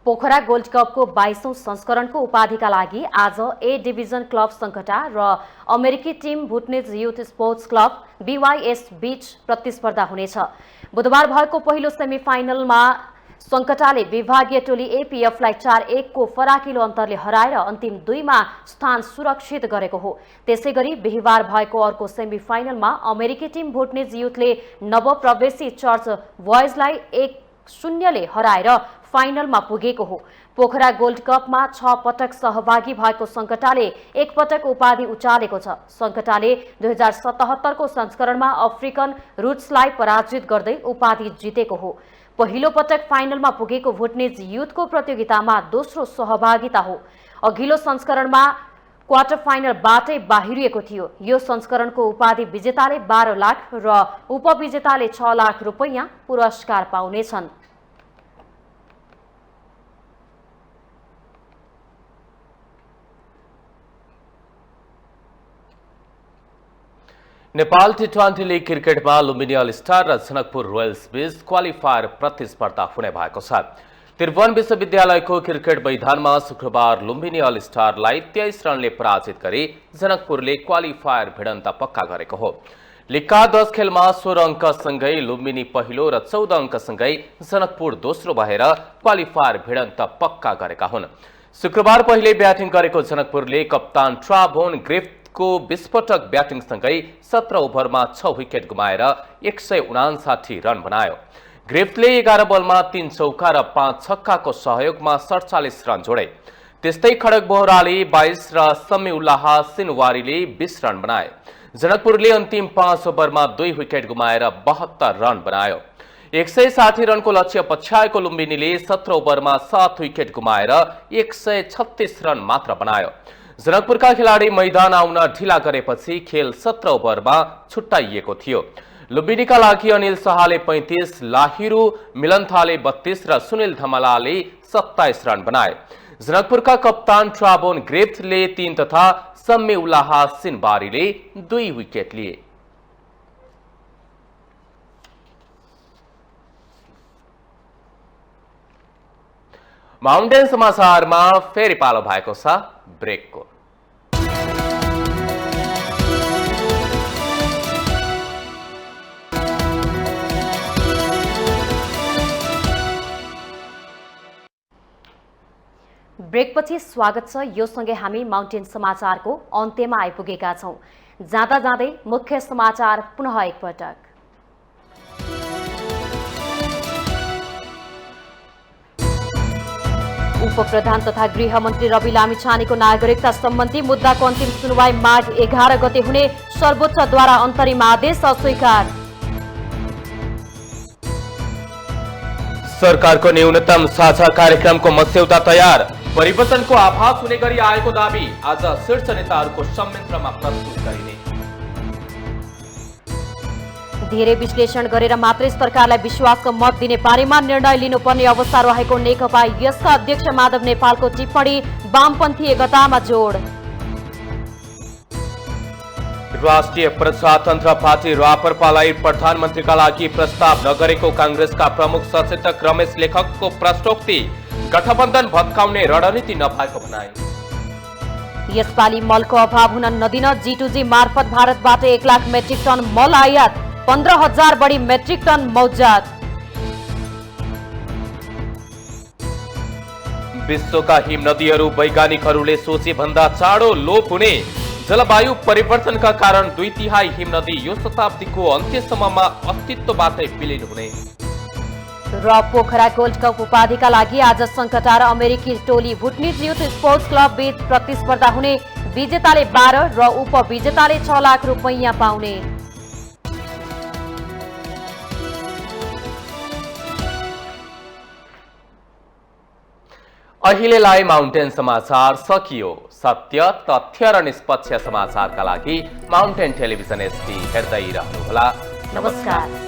पोखरा गोल्ड कपको 22औं संस्करणको उपाधिका लागि आज ए डिभिजन क्लब सङ्कटा र अमेरिकी team Bhutanese youth sports club BYS बीच प्रतिस्पर्धा हुनेछ। बुधबार भएको पहिलो सेमिफाइनलमा सङ्कटाले विभागीय टोली APFलाई 4-1 को फराकिलो अन्तरले हराएर अन्तिम 2 मा स्थान सुरक्षित गरेको हो। त्यसैगरी बिहीबार भएको अर्को सेमिफाइनलमा अमेरिकी टिम भुटनिज युथले नवप्रवेशी चर्च बॉयजलाई 1-0 ले हराएर फाइनलमा पुगेको हो। पोखरा गोल्ड कपमा 6 पटक सहभागी भएको सङ्कटाले 1 पटक उपाधि उचालेको छ। सङ्कटाले 2077 को संस्करणमा अफ्रिकन रुट्सलाई पराजित गर्दै उपाधि जितेको हो। पहिलो पटक फाइनलमा पुगेको भुटनिज युथको प्रतियोगितामा दोस्रो सहभागिता हो। अघिल्लो संस्करणमा क्वार्टर फाइनलबाटै बाहिरिएको थियो। यो संस्करणको उपाधि विजेताले 12 लाख र उपविजेताले 6 लाख रुपैयाँ पुरस्कार पाउनेछन्। नेपाल T20 लीग क्रिकेटमा लुम्बिनी अल स्टार र जनकपुर रोयल्स बीच क्वालिफायर प्रतिस्पर्धा हुने भएको छ। त्रिभुवन विश्वविद्यालयको क्रिकेट मैदानमा शुक्रबार लुम्बिनी अल स्टारलाई 23 रनले पराजित गरी जनकपुरले क्वालिफायर भिडन्त पक्का गरेको हो। लीगका 10 खेलमा 16 अङ्कसँगै लुम्बिनी पहिलो र 14 अङ्कसँगै जनकपुर दोस्रो भएर क्वालिफायर भिडन्त पक्का गरेका हुन्। शुक्रबार पहिले ब्याटिङ गरेको जनकपुरले कप्तान ट्राभोन ग्रिफ्ट को विस्फोटक ब्याटिङसँगै 17 ओभरमा 6 विकेट गुमाएर 159 रन बनायो। ग्रिफ्टले 11 बलमा 3 चौका र 5 छक्काको सहयोगमा 47 रन जोडे। त्यस्तै खडक बोहराले 22 र समीउल्लाह सिनवारीले 20 रन बनाए। जनकपुरले अन्तिम 5 ओभरमा 2 विकेट गुमाएर 72 रन बनायो। 160 रनको लक्ष्य पछ्याएको लुम्बिनीले 17 ओभरमा 7 विकेट गुमाएर 136 रन मात्र बनायो। जनकपुरका खेलाडी मैदान आउन ढिला गरेपछि खेल 17 ओभरमा छुट्टाइएको थियो। लुम्बिनीका लागि अनिल शाहले 35, लाहिरू मिलन्थाले 32 र सुनिल धमलाले 27 रन बनाए। जनकपुरका कप्तान ट्राभोन ग्रिफ्टले 3 तथा समीउल्लाह सिनवारीले 2 विकेट लिए। माउन्टेन समाचारमा फेरि पालो भएको छ ब्रेकको। ब्रेकपछि स्वागत छ। यो सँगै हामी माउन्टेन समाचारको अन्त्यमा आइपुगेका छौं। जाँदा जाँदै मुख्य समाचार पुनः एकपटक। उपप्रधान तथा गृहमन्त्री रवि लामिछानेको नागरिकता सम्बन्धी मुद्दाको अन्तिम सुनवाई माघ 11 गते हुने, सर्वोच्चद्वारा अन्तरिम आदेश अस्वीकार। सरकारको न्यूनतम साझा कार्यक्रमको मस्यौदा तयार, परिवर्तनको आभास हुने गरी आएको दाबी आज शीर्ष नेताहरूको संयन्त्रमा प्रस्तुत गरिने। धेरै विश्लेषण गरेर मात्रै सरकारलाई विश्वासको मत दिने बारेमा निर्णय लिनुपर्ने अवस्था रहेको नेकपा यसका अध्यक्ष माधव नेपालको टिप्पणी, वामपन्थी एकतामा जोड। राष्ट्रिय प्रजातन्त्र पार्टी रापरपालाई प्रधानमन्त्रीका लागि प्रस्ताव नगरेको कांग्रेसका प्रमुख सचेतक रमेश लेखकको प्रश्नोक्ति, गठबन्धन भत्काउने रणनीति नभएको भनाई। यसपालि मलको अभाव हुन नदिन G2G मार्फत भारतबाट 1 लाख मेट्रिक टन मल आयात, 15,000 बढी मेट्रिक टन मौजात। विश्वका हिम नदीहरू वैज्ञानिकहरूले सोचे भन्दा चाँडो लोप हुने, जलवायु परिवर्तनका कारण 2/3 हिम नदी यो शताब्दीको अन्त्यसम्ममा अस्तित्वबाटै विलीन हुने। र पोखरा गोल्ड कप उपाधिका लागि आज सङ्कटा र अमेरिकी टोली भुटनिज युथ स्पोर्ट्स क्लब बीच प्रतिस्पर्धा हुने, विजेताले 12 र उपविजेताले 6 लाख रुपैयाँ पाउने। अहिलेलाई माउन्टेन समाचार सकियो। सत्य, तथ्य र निष्पक्ष समाचारका लागि माउन्टेन टेलिभिजन SD हेर्दै रहनुहोला। नमस्कार।